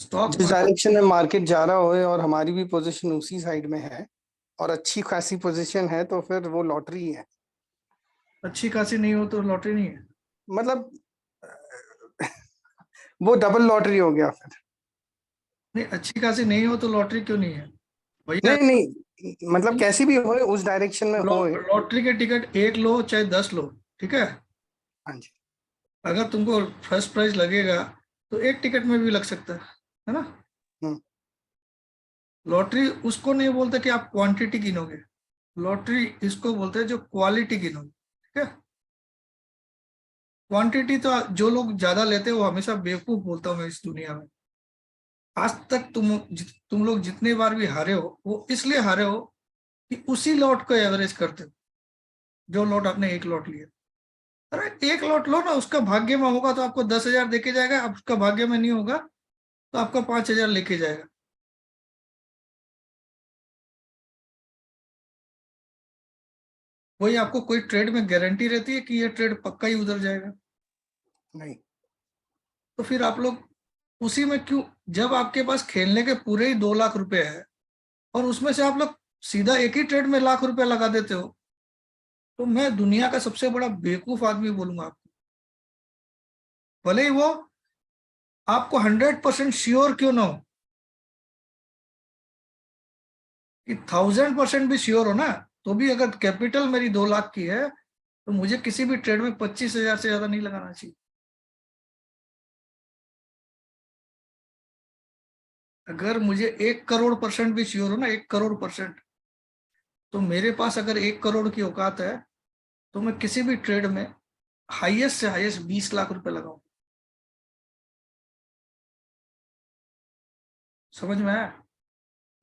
Stock जिस market direction में market जा रहा हो और हमारी भी पोजीशन उसी साइड में है और अच्छी खासी पोजीशन है तो फिर वो लॉटरी है। अच्छी खासी नहीं हो तो लॉटरी नहीं है। मतलब वो डबल लॉटरी हो गया फिर। नहीं, अच्छी खासी नहीं हो तो लॉटरी क्यों नहीं है भैया? नहीं नहीं, मतलब कैसी भी हो उस डायरेक्शन में हो। लॉटरी के टिकट एक लो चाहे 10 लो, ठीक है। हाँ जी। अगर तुमको फर्स्ट प्राइज लगेगा तो एक टिकट में भी लग सकता है ना। हम्म। लॉटरी उसको नहीं बोलते कि आप क्वांटिटी गिनोगे, लॉटरी इसको बोलते हैं जो क्वालिटी गिनोगे, ठीक है। क्वांटिटी तो जो लोग ज्यादा लेते हैं वो हमेशा बेवकूफ बोलता हूँ मैं इस दुनिया में। आज तक तुम लोग जितने बार भी हारे हो वो इसलिए हारे हो कि उसी लॉट को एवरेज करते हो, जो लॉट आपने एक लॉट लिया। अरे एक लॉट लो ना, उसका भाग्य में होगा तो आपको 10,000 देके जाएगा, अब उसका भाग्य में नहीं होगा तो आपका 5,000 लेके जाएगा। वही आपको कोई ट्रेड में गारंटी रहती है कि ये ट्रेड पक्का ही उधर जाएगा? नहीं। तो फिर आप लोग उसी में क्यों, जब आपके पास खेलने के पूरे ही 2 लाख रुपए है और उसमें से आप लोग सीधा एक ही ट्रेड में लाख रुपए लगा देते हो, तो मैं दुनिया का सबसे बड़ा बेवकूफ आदमी बोलूंगा आपको। भले ही वो आपको 100% श्योर क्यों ना हो, कि 1000% भी श्योर हो ना, तो भी अगर कैपिटल मेरी 2 लाख की है तो मुझे किसी भी ट्रेड में 25,000 से ज्यादा नहीं लगाना चाहिए। अगर मुझे 1 करोड़% भी श्योर हो ना, 1 करोड़%, तो मेरे पास अगर 1 करोड़ की औकात है तो मैं किसी भी ट्रेड में हाईएस्ट से हाईएस्ट 20 लाख रुपए लगाऊं। समझ में आया?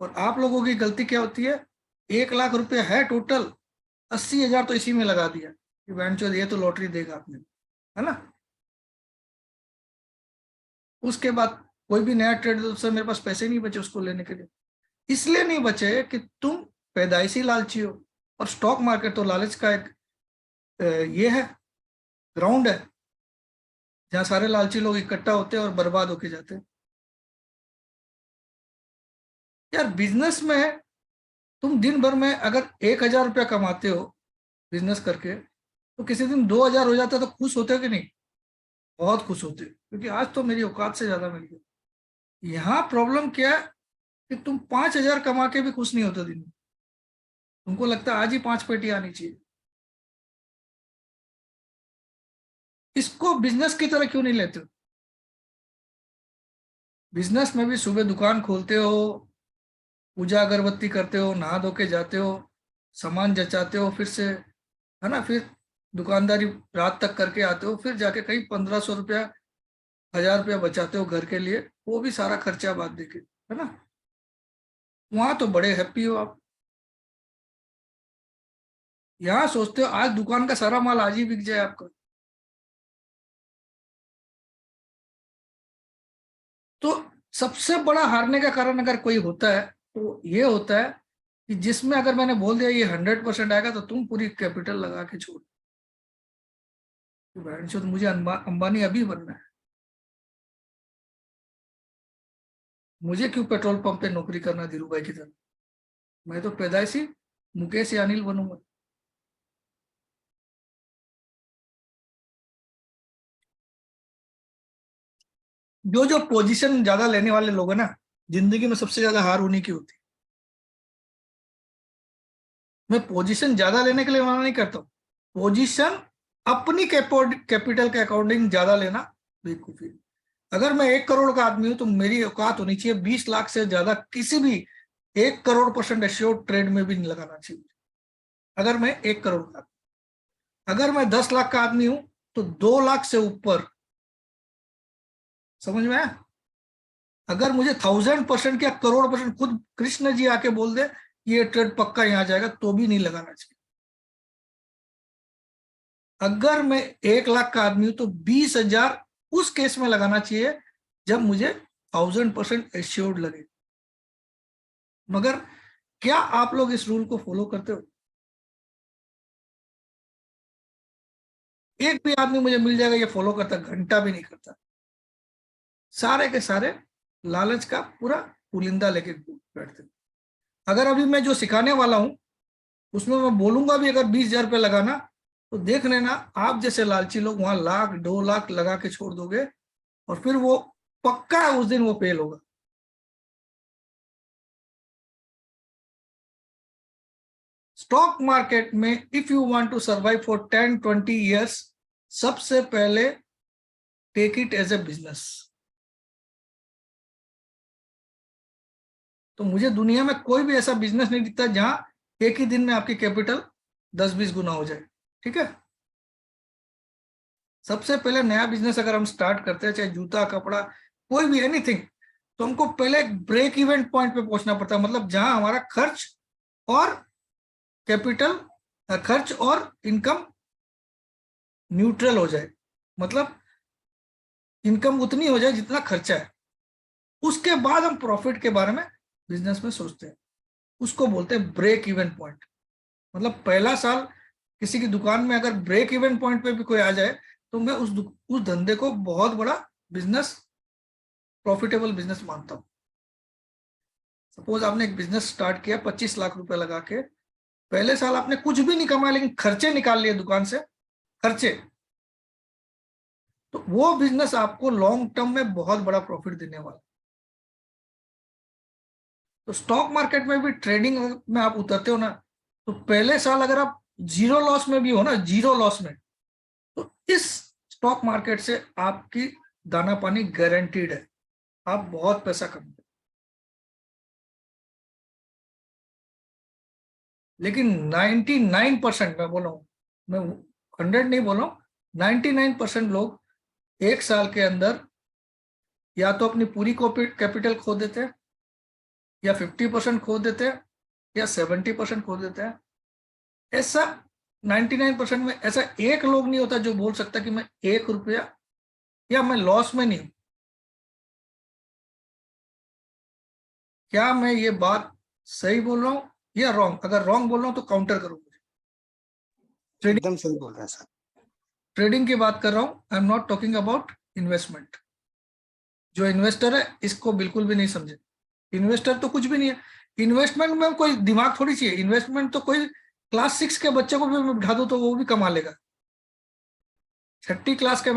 और आप लोगों की गलती क्या होती है, 1 लाख रुपए है टोटल, 80,000 तो इसी में लगा दिया कि वेंचर ये तो लॉटरी देगा आपने, है ना। उसके बाद कोई भी नया ट्रेड तो मेरे पास पैसे नहीं बचे उसको लेने के लिए। इसलिए नहीं बचे कि तुम पैदाइशी लालची हो, और स्टॉक मार्केट तो लालच का एक ये है, ग्राउंड है, जहां सारे लालची लोग इकट्ठा होते हैं और बर्बाद होके जाते हैं। यार बिजनेस में तुम दिन भर में अगर 1,000 रुपया कमाते हो बिजनेस करके, तो किसी दिन 2,000 हो जाता है तो खुश होते हो कि नहीं? बहुत खुश होते हो, क्योंकि आज तो मेरी औकात से ज्यादा मिल गया। यहाँ प्रॉब्लम क्या है कि तुम 5,000 कमा के भी खुश नहीं होते दिन में। तुमको लगता है आज ही 5 पेटी आनी चाहिए। इसको बिजनेस की तरह क्यों नहीं लेते हो? बिजनेस में भी सुबह दुकान खोलते हो, पूजा अगरबत्ती करते हो, नहा धो के जाते हो, सामान जचाते हो, फिर से, है ना, फिर दुकानदारी रात तक करके आते हो, फिर जाके कहीं 1,500 रुपया, 1,000 रुपया बचाते हो घर के लिए, वो भी सारा खर्चा बाद देके, है ना। वहां तो बड़े हैप्पी हो आप। यहाँ सोचते हो आज दुकान का सारा माल आज ही बिक जाए आपका। तो सबसे बड़ा हारने का कारण अगर कोई होता है तो ये होता है कि जिसमें अगर मैंने बोल दिया ये 100% आएगा तो तुम पूरी कैपिटल लगा के छोड़, तो मुझे अंबानी अभी बनना है। मुझे क्यों पेट्रोल पंप पे नौकरी करना धीरू भाई की तरह? मैं तो पैदाइशी मुकेश या अनिल बनूंगा। जो जो पोजीशन ज्यादा लेने वाले लोग हैं ना, जिंदगी में सबसे ज्यादा हार उन्हीं की होती है। मैं पोजीशन ज्यादा लेने के लिए मना नहीं करता हूँ, पोजीशन अपनी कैपिटल के अकॉर्डिंग ज्यादा लेना बेवकूफी है। अगर मैं 1 करोड़ का आदमी हूं तो मेरी औकात होनी चाहिए 20 लाख से ज्यादा किसी भी 1 करोड़% एश्योर्ड ट्रेड में भी नहीं लगाना चाहिए। अगर मैं 1 करोड़ का, अगर मैं 10 लाख का आदमी हूं तो 2 लाख से ऊपर। समझ में आया? अगर मुझे 1,000% क्या करोड़% खुद कृष्ण जी आके बोल दे ये ट्रेड पक्का यहां जाएगा तो भी नहीं लगाना चाहिए। अगर मैं 1 लाख का आदमी हूं तो 20,000 उस केस में लगाना चाहिए जब मुझे 1,000% एश्योर्ड लगे। मगर क्या आप लोग इस रूल को फॉलो करते हो? एक भी आदमी मुझे मिल जाएगा ये फॉलो करता, घंटा भी नहीं करता। सारे के सारे लालच का पूरा पुलिंदा लेके बैठते। अगर अभी मैं जो सिखाने वाला हूं उसमें मैं बोलूंगा भी अगर 20,000 रुपये लगाना, तो देख लेना आप जैसे लालची लोग वहां 1,00,000 2,00,000 लगा के छोड़ दोगे, और फिर वो पक्का है उस दिन वो फेल होगा। स्टॉक मार्केट में if you want to survive for 10-20 years, सबसे पहले take it as a business. तो मुझे दुनिया में कोई भी ऐसा बिजनेस नहीं दिखता जहां एक ही दिन में आपकी कैपिटल 10-20 गुना हो जाए। ठीक है, सबसे पहले नया बिजनेस अगर हम स्टार्ट करते हैं, चाहे जूता कपड़ा कोई भी एनीथिंग, तो हमको पहले एक ब्रेक इवन पॉइंट पे पहुंचना पड़ता है, मतलब जहां हमारा खर्च और कैपिटल, खर्च और इनकम न्यूट्रल हो जाए, मतलब इनकम उतनी हो जाए जितना खर्चा है। उसके बाद हम प्रॉफिट के बारे में बिजनेस में सोचते हैं, उसको बोलते हैं ब्रेक इवन पॉइंट। मतलब पहला साल किसी की दुकान में अगर ब्रेक इवन पॉइंट पे भी कोई आ जाए, तो मैं उस धंधे को बहुत बड़ा बिजनेस, प्रॉफिटेबल बिजनेस मानता हूं। सपोज आपने एक बिजनेस स्टार्ट किया 25 लाख रुपए लगा के, पहले साल आपने कुछ भी नहीं कमाया लेकिन खर्चे निकाल लिए दुकान से, खर्चे, तो वो बिजनेस आपको लॉन्ग टर्म में बहुत बड़ा प्रॉफिट देने वाला। तो स्टॉक मार्केट में भी ट्रेडिंग में आप उतरते हो ना, तो पहले साल अगर आप जीरो लॉस में भी हो ना, जीरो लॉस में, तो इस स्टॉक मार्केट से आपकी दाना पानी गारंटीड है, आप बहुत पैसा कमाते। लेकिन 99% मैं बोल रहा हूं, मैं 100 नहीं बोल रहा हूं, 99% लोग एक साल के अंदर या तो अपनी पूरी कैपिटल खो देते हैं, या 50% खो देते हैं, या 70% खो देते हैं। ऐसा 99% में ऐसा एक लोग नहीं होता जो बोल सकता कि मैं 1 रुपया या मैं लॉस में नहीं हूं। क्या मैं ये बात सही बोल रहा हूं या रॉन्ग? अगर रॉन्ग बोल रहा हूं तो काउंटर करो मुझे। ट्रेडिंग, एकदम सही बोल रहे हैं सर। ट्रेडिंग की बात कर रहा हूं, I am not talking about investment. जो इन्वेस्टर है इसको बिल्कुल भी नहीं समझे, इन्वेस्टर तो कुछ भी नहीं है। इन्वेस्टमेंट में कोई दिमाग थोड़ी चाहिए, इन्वेस्टमेंट तो कोई क्लास 6 के बच्चे को भी मैं बिठा दूं तो वो भी कमा लेगा। 6ठी क्लास का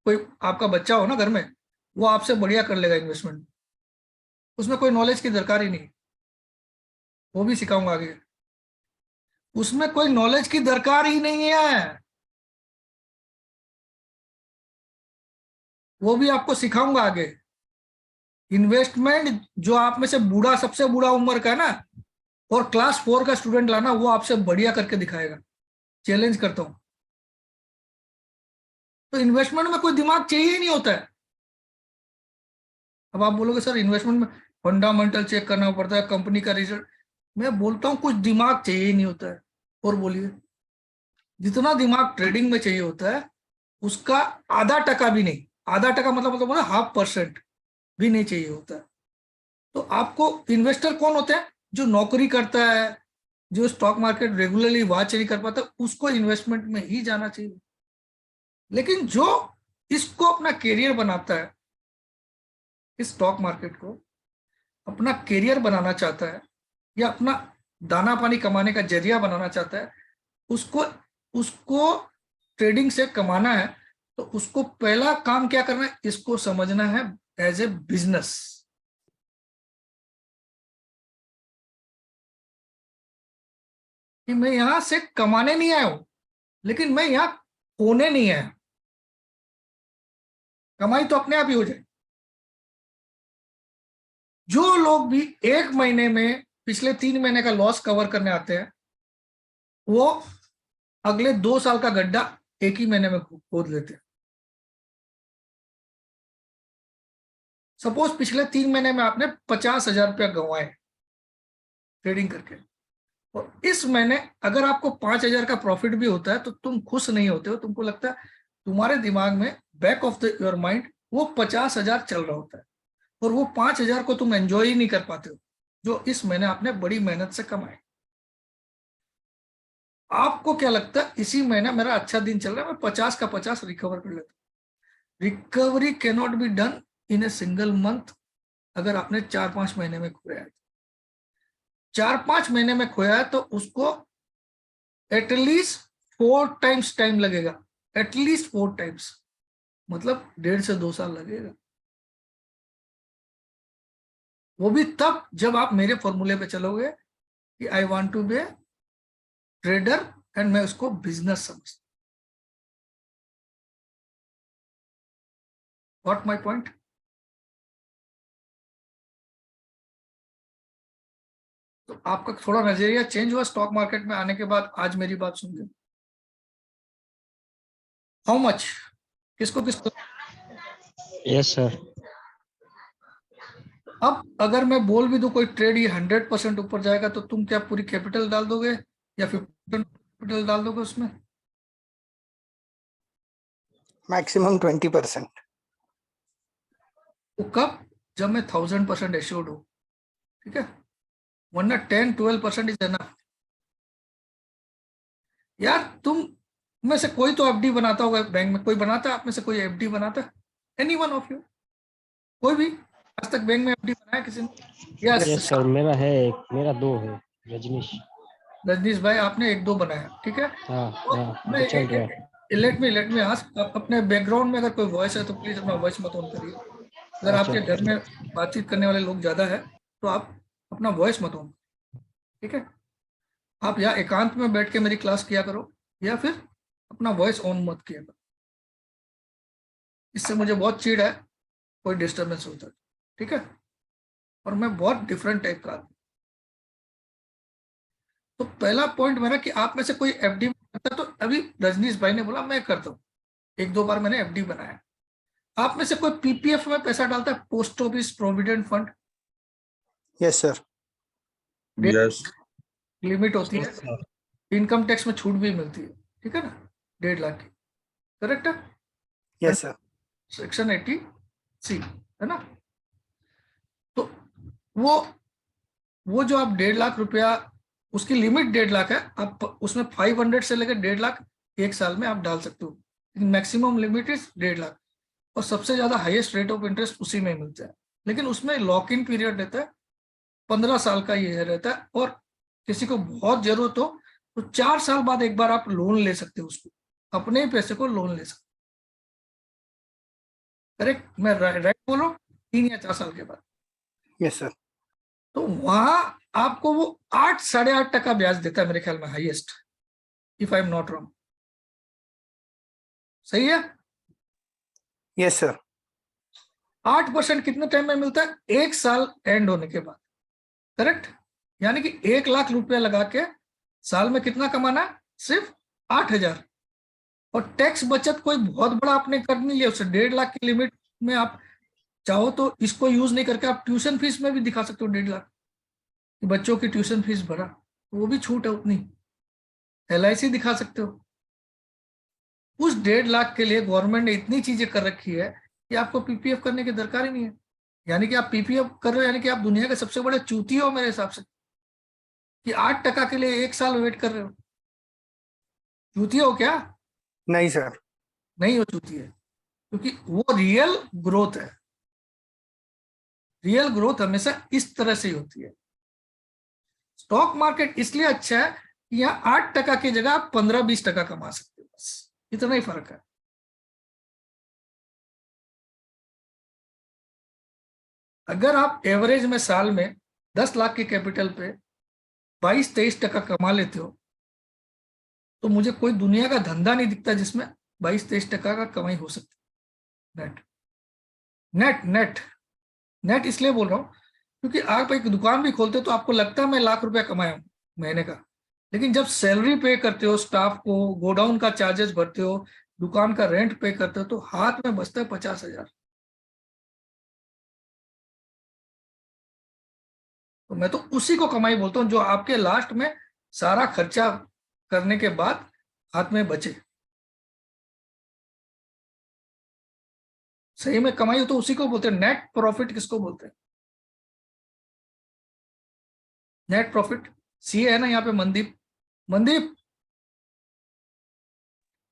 कोई आपका बच्चा हो ना घर में, वो आपसे बढ़िया कर लेगा इन्वेस्टमेंट, उसमें कोई नॉलेज की दरकार ही नहीं, वो भी सिखाऊंगा आगे। उसमें कोई नॉलेज की दरकार ही नहीं है, वो भी आपको सिखाऊंगा आगे। इन्वेस्टमेंट जो आप में से बूढ़ा, सबसे बूढ़ा उम्र का है ना, और क्लास 4 का स्टूडेंट लाना, वो आपसे बढ़िया करके दिखाएगा, चैलेंज करता हूं। तो इन्वेस्टमेंट में कोई दिमाग चाहिए ही नहीं होता है। अब आप बोलोगे सर इन्वेस्टमेंट में फंडामेंटल चेक करना पड़ता है, कंपनी का रिजल्ट, मैं बोलता हूँ कुछ दिमाग चाहिए ही नहीं होता है। और बोलिए, जितना दिमाग ट्रेडिंग में चाहिए होता है उसका आधा टका भी नहीं, आधा टका मतलब 0.5% भी नहीं चाहिए होता है। तो आपको इन्वेस्टर कौन होते हैं? जो नौकरी करता है, जो स्टॉक मार्केट रेगुलरली वॉच नहीं कर पाता, उसको इन्वेस्टमेंट में ही जाना चाहिए। लेकिन जो इसको अपना करियर बनाता है, इस स्टॉक मार्केट को अपना करियर बनाना चाहता है, या अपना दाना पानी कमाने का जरिया बनाना चाहता है, उसको उसको ट्रेडिंग से कमाना है, तो उसको पहला काम क्या करना है, इसको समझना है एज ए बिजनेस। कि मैं यहां से कमाने नहीं आया हूं, लेकिन मैं यहां खोने नहीं आया। कमाई तो अपने आप ही हो जाए। जो लोग भी 1 महीने में पिछले 3 महीने का लॉस कवर करने आते हैं, वो अगले 2 साल का गड्ढा एक ही महीने में खोद लेते हैं। सपोज पिछले 3 महीने में आपने 50,000 रुपया गंवाए ट्रेडिंग करके, और इस महीने अगर आपको 5,000 का प्रॉफिट भी होता है तो तुम खुश नहीं होते हो, तुमको लगता है, तुम्हारे दिमाग में back of the your mind वो 50,000 चल रहा होता है, और वो 5,000 को तुम एंजॉय ही नहीं कर पाते हो जो इस महीने आपने बड़ी मेहनत से कमाए। आपको क्या लगता है, इसी महीना मेरा अच्छा दिन चल रहा है, मैं 50 का 50 रिकवर कर लेता हूँ। Recovery cannot be done in a single month अगर आपने 4-5 महीने में खोया है, 4-5 महीने में खोया है तो उसको एटलीस्ट 4 टाइम्स टाइम लगेगा, एटलीस्ट 4 टाइम्स, मतलब 1.5 से 2 साल लगेगा। वो भी तब जब आप मेरे फॉर्मूले पे चलोगे कि I want to be a trader and मैं उसको बिजनेस समझता। What my point? तो आपका थोड़ा नजरिया चेंज हुआ स्टॉक मार्केट में आने के बाद, आज मेरी बात सुन के? How much? किसको किसको? Yes sir. अब अगर मैं बोल भी दूं कोई ट्रेड ये 100% ऊपर जाएगा तो तुम क्या पूरी कैपिटल डाल दोगे या 50% कैपिटल डाल दोगे उसमें? मैक्सिमम 20%। तो कब? जब मैं 1000% एश्योर्ड हूं, ठीक है, वरना 10-12% इज एनफ। यार तुम में से कोई तो एफडी बनाता होगा बैंक में, कोई बनाता है आप में से? कोई एफडी बनाता है? Any one of you? कोई भी आज तक बैंक में एफडी बनाया किसी ने? यस यस सर, मेरा है एक, मेरा 2 है। रजनीश। रजनीश भाई, आपने 1-2 बनाया, ठीक है। हाँ तो हाँ, मैं तो चल रहा है। लेट मी आस्क, अपने बैकग्राउंड में अगर कोई वॉइस है तो प्लीज अपना वॉइस मत ऑन करिए। अगर अच्छा। आपके घर में बातचीत करने वाले लोग ज्यादा है तो आप अपना वॉइस मत ऑन, ठीक है। आप या एकांत में बैठ के मेरी क्लास किया करो या फिर अपना वॉइस ऑन मत किया करो, इससे मुझे बहुत चिढ़ है, कोई डिस्टर्बेंस होता है, ठीक है। और मैं बहुत डिफरेंट टाइप का आदमी। तो पहला पॉइंट मेरा कि आप में से कोई एफडी करता है, तो अभी रजनीश भाई ने बोला मैं करता हूँ, 1-2 बार मैंने एफडी बनाया। आप में से कोई पीपीएफ में पैसा डालता है, post office provident fund? Yes sir. Yes limit होती है, इनकम टैक्स में छूट भी मिलती है, ठीक है ना, 1.5 लाख की, करेक्ट है? Yes sir. सेक्शन 80C है ना। तो वो वो जो आप 1.5 लाख रुपया, उसकी लिमिट 1.5 लाख है, आप उसमें 500 से लेकर 1.5 लाख एक साल में आप डाल सकते हो। मैक्सिमम लिमिट इज 1.5 लाख, और सबसे ज्यादा हाईएस्ट रेट ऑफ इंटरेस्ट उसी में मिलता है। लेकिन उसमें लॉक इन पीरियड रहता है, 15 साल का ये रहता है, और किसी को बहुत जरूरत हो तो 4 साल बाद एक बार आप लोन ले सकते हो, उसको अपने ही पैसे को लोन ले सकते। करेक्ट? मैं राइट बोल रहा हूँ? 3 या 4 साल के बाद। Yes sir. तो वहां आपको वो 8-8.5% ब्याज देता है मेरे ख्याल में, highest, if I am not wrong. सही है? Yes sir. 8% कितने टाइम में मिलता है? 1 साल एंड होने के बाद, करेक्ट। यानी कि 1 लाख रुपया लगा के साल में कितना कमाना है? सिर्फ 8,000। और टैक्स बचत कोई बहुत बड़ा आपने कर नहीं लिया, उससे 1.5 लाख की लिमिट में आप चाहो तो इसको यूज नहीं करके आप ट्यूशन फीस में भी दिखा सकते हो 1.5 लाख, कि बच्चों की ट्यूशन फीस भरा, तो वो भी छूट है उतनी। LIC दिखा सकते हो। उस 1.5 लाख के लिए गवर्नमेंट ने इतनी चीजें कर रखी है कि आपको पीपीएफ करने की दरकार ही नहीं है। यानी कि आप पीपीएफ कर रहे हो, यानी कि आप दुनिया के सबसे बड़े चूती हो मेरे हिसाब से, कि 8% के लिए 1 साल वेट कर रहे हो। चूती हो क्या? नहीं सर। नहीं हो चूती है, क्योंकि वो रियल ग्रोथ है। रियल ग्रोथ हमेशा इस तरह से ही होती है। स्टॉक मार्केट इसलिए अच्छा है कि यहाँ 8% की जगह आप 15-20% कमा सकते हो, बस इतना ही फर्क है। अगर आप एवरेज में साल में 10 लाख के कैपिटल पे 22-23% कमा लेते हो, तो मुझे कोई दुनिया का धंधा नहीं दिखता जिसमें 22-23% का कमाई हो सकती। नेट नेट नेट नेट इसलिए बोल रहा हूँ क्योंकि आप एक दुकान भी खोलते हो तो आपको लगता है मैं लाख रुपया कमाया हूँ महीने का, लेकिन जब सैलरी पे करते हो, स्टाफ को गोडाउन का चार्जेस भरते हो, दुकान का रेंट पे करते हो, तो हाथ में बचता है 50,000। तो मैं तो उसी को कमाई बोलता हूँ जो आपके लास्ट में सारा खर्चा करने के बाद हाथ में बचे। सही में कमाई हो तो उसी को बोलते हैं। नेट प्रॉफिट किसको बोलते हैं? Net profit. सीए है ना यहाँ पे मनदीप? मनदीप,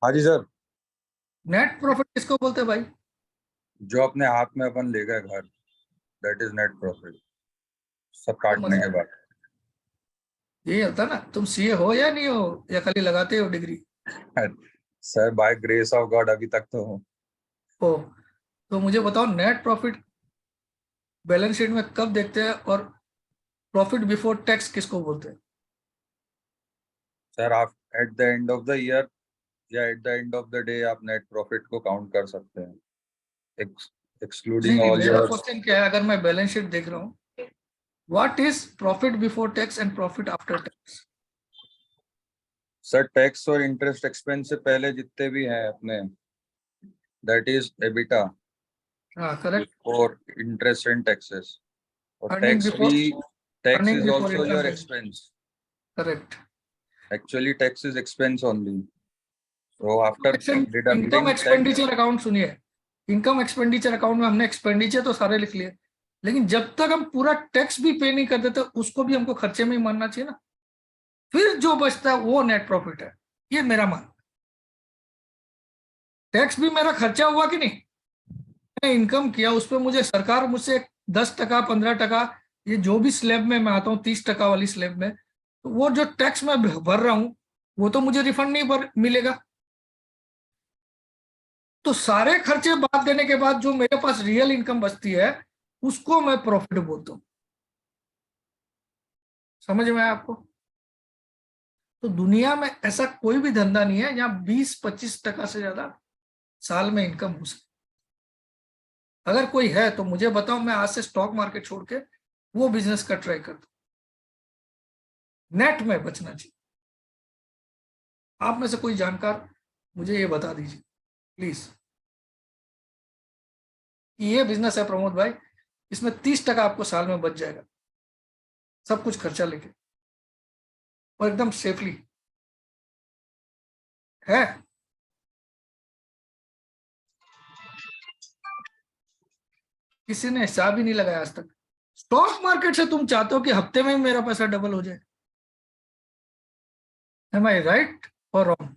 हाँ जी सर। नेट प्रॉफिट किसको बोलते हैं भाई? जो अपने हाथ में अपन ले गए घर। that is net profit. सब काटने के बाद. ये होता ना, तुम सीए हो या नहीं हो, या खाली लगाते हो degree? Sir by grace of God अभी तक तो हूँ. हो तो मुझे बताओ, नेट प्रॉफिट बैलेंस शीट में कब देखते हैं, और प्रॉफिट बिफोर टैक्स किसको बोलते हैं? सर आप at the end of the year या at the end of the day आप नेट प्रॉफिट को काउंट कर सकते हैं, एक्सक्लूडिंग नहीं, ऑल मेरा योर. क्वेश्चन क्या है, अगर मैं बैलेंस शीट देख रहा हूँ, what is profit before tax and profit after tax? Sir tax और इंटरेस्ट एक्सपेंस से पहले जितने भी हैं अपने, दैट इज एबिटा हाँ, correct. For interest and taxes. और अर्निंग टैक्स बिफोर, भी, tax earning is before also income your tax, expense. Correct. Actually, tax is expense only. So after income deducting tax, expenditure account सुनिए, income expenditure account में हमने expenditure तो सारे लिख लिए, लेकिन जब तक हम पूरा टैक्स भी पे नहीं कर देते उसको भी हमको खर्चे में ही मानना चाहिए ना, फिर जो बचता है वो नेट प्रॉफिट है। ये मेरा मान, टैक्स भी मेरा खर्चा हुआ कि नहीं, मैंने इनकम किया, उस पर मुझे सरकार मुझसे 10% 15%, ये जो भी स्लैब में मैं आता हूँ 30% वाली स्लैब में, तो वो जो टैक्स मैं भर रहा हूं वो तो मुझे रिफंड नहीं मिलेगा। तो सारे खर्चे बात देने के बाद जो मेरे पास रियल इनकम बचती है उसको मैं प्रॉफिट बोलता हूं। समझ में आया आपको? तो दुनिया में ऐसा कोई भी धंधा नहीं है जहां 20-25% से ज्यादा साल में इनकम हो सके। अगर कोई है तो मुझे बताओ, मैं आज से स्टॉक मार्केट छोड़ के वो बिजनेस का ट्राई करता हूं। नेट में बचना चाहिए। आप में से कोई जानकार मुझे ये बता दीजिए प्लीज, ये बिजनेस है प्रमोद भाई, इसमें 30% आपको साल में बच जाएगा, सब कुछ खर्चा लेके, और एकदम सेफली है। किसी ने हिसाब ही नहीं लगाया आज तक। स्टॉक मार्केट से तुम चाहते हो कि हफ्ते में मेरा पैसा डबल हो जाए? एम आई राइट और रॉन्ग?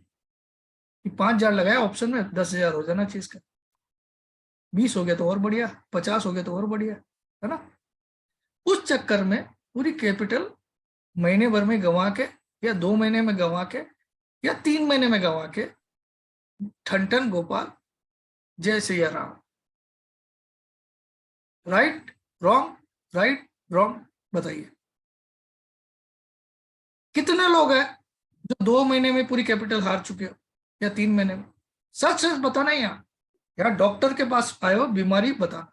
5,000 लगाया ऑप्शन में, 10,000 हो जाना चाहिए इसका, 20 हो गया तो और बढ़िया, 50 हो गया तो और बढ़िया, है ना? उस चक्कर में पूरी कैपिटल महीने भर में गंवा के, या 2 महीने में गंवा के, या 3 महीने में गंवा के, ठन गोपाल जय Siya Ram. Right wrong, right wrong, बताइए कितने लोग हैं जो 2 महीने में पूरी कैपिटल हार चुके हो, या 3 महीने में? सच सच बताना ही, यार डॉक्टर के पास आए हो, बीमारी बताना।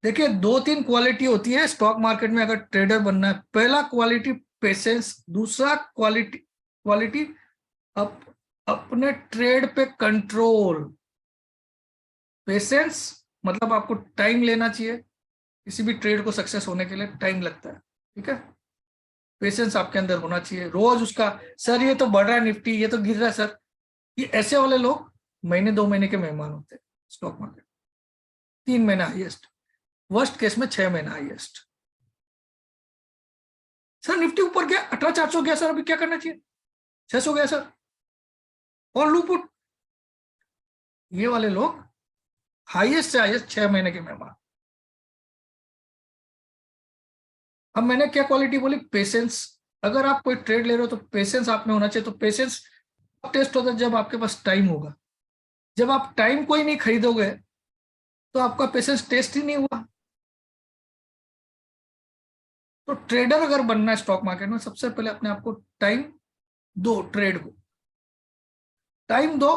देखिए 2-3 क्वालिटी होती है स्टॉक मार्केट में अगर ट्रेडर बनना है। पहला क्वालिटी पेशेंस, दूसरा क्वालिटी अपने ट्रेड पे कंट्रोल। पेशेंस मतलब आपको टाइम लेना चाहिए, किसी भी ट्रेड को सक्सेस होने के लिए टाइम लगता है, ठीक है? पेशेंस आपके अंदर होना चाहिए। रोज उसका, सर ये तो बढ़ रहा है निफ्टी, ये तो गिर रहा है सर, ये ऐसे वाले लोग महीने 2 महीने के मेहमान होते हैं स्टॉक मार्केट। 3 महीना हाईएस्ट, वर्स्ट केस में 6 महीना हाईएस्ट। सर निफ्टी ऊपर गया, 18,400 गया सर, अभी क्या करना चाहिए? 600 गया सर, और लूपुट। ये वाले लोग हाईएस्ट से हाईएस्ट 6 महीने के मेहमान। अब मैंने क्या क्वालिटी बोली? पेशेंस। अगर आप कोई ट्रेड ले रहे हो तो पेशेंस आप में होना चाहिए। तो पेशेंस टेस्ट होता है जब आपके पास टाइम होगा। जब आप टाइम को ही नहीं खरीदोगे तो आपका पेशेंस टेस्ट ही नहीं हुआ। तो ट्रेडर अगर बनना है स्टॉक मार्केट में, सबसे पहले अपने आप को टाइम दो, ट्रेड को टाइम दो,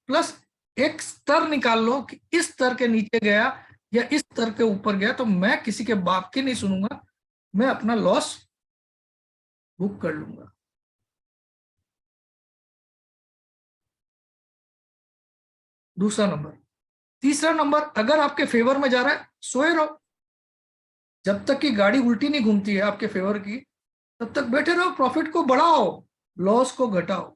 प्लस एक स्तर निकाल लो कि इस स्तर के नीचे गया या इस स्तर के ऊपर गया तो मैं किसी के बाप की नहीं सुनूंगा, मैं अपना लॉस बुक कर लूंगा। दूसरा नंबर। तीसरा नंबर, अगर आपके फेवर में जा रहा है, सोए रहो। जब तक कि गाड़ी उल्टी नहीं घूमती है आपके फेवर की, तब तक बैठे रहो, प्रॉफिट को बढ़ाओ, लॉस को घटाओ।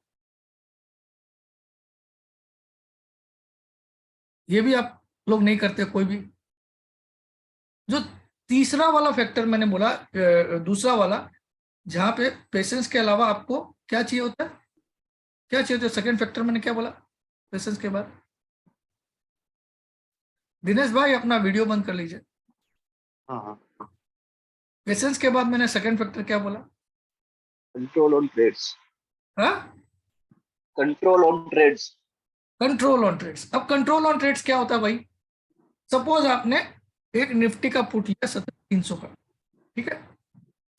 ये भी आप लोग नहीं करते कोई भी। जो तीसरा वाला फैक्टर मैंने बोला, दूसरा वाला, जहां पे पेशेंस के अलावा आपको क्या चाहिए होता है, क्या चाहिए होता है? सेकंड फैक्टर मैंने क्या बोला? पेशेंस के बाद? दिनेश भाई अपना वीडियो बंद कर लीजिए। हाँ हाँ, पेशेंस के बाद मैंने सेकंड फैक्टर क्या बोला? Control on trades. हाँ, control on trades. Control on trades. अब कंट्रोल ऑन ट्रेड्स क्या होता है भाई? सपोज आपने एक निफ्टी का पुट लिया 17,300 का, ठीक है,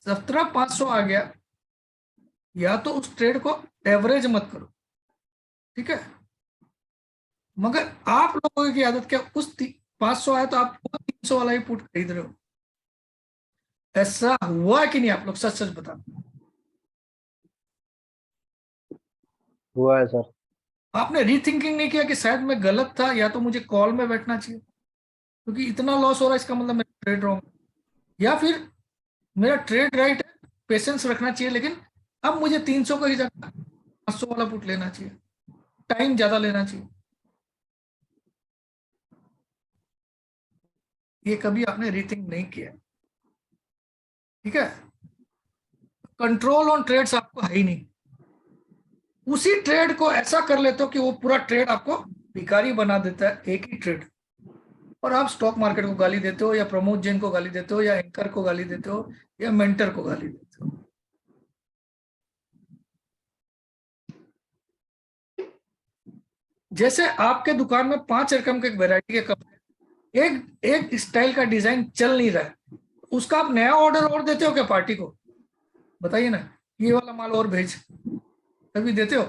17,500 आ गया, या तो उस ट्रेड को एवरेज मत करो, ठीक है, मगर आप लोगों की आदत क्या, उस 500 आया तो आप 300 वाला ही पुट खरीद रहे हो। ऐसा हुआ कि नहीं? आप लोग सच सच बता। हुआ है सर। आपने रीथिंकिंग नहीं किया कि शायद मैं गलत था, या तो मुझे कॉल में बैठना चाहिए क्योंकि इतना लॉस हो रहा है, इसका मतलब मेरा ट्रेड रॉन्ग, या फिर मेरा ट्रेड राइट है, पेशेंस रखना चाहिए, लेकिन अब मुझे 300 का ही जगह 500 वाला पुट लेना चाहिए, टाइम ज्यादा लेना चाहिए। ये कभी आपने रीथिंक नहीं किया, ठीक है। कंट्रोल ऑन ट्रेड्स आपको है ही नहीं। उसी ट्रेड को ऐसा कर लेते हो कि वो पूरा ट्रेड आपको भिखारी बना देता है, एक ही ट्रेड, और आप स्टॉक मार्केट को गाली देते हो, या प्रमोद जैन को गाली देते हो, या एंकर को गाली देते हो, या मेंटर को गाली देते हो। जैसे आपके दुकान में 5 रकम के वैरायटी के कपड़े, एक एक स्टाइल का डिजाइन चल नहीं रहा है, उसका आप नया ऑर्डर और देते हो क्या पार्टी को? बताइए ना, ये वाला माल और भेज, कभी देते हो?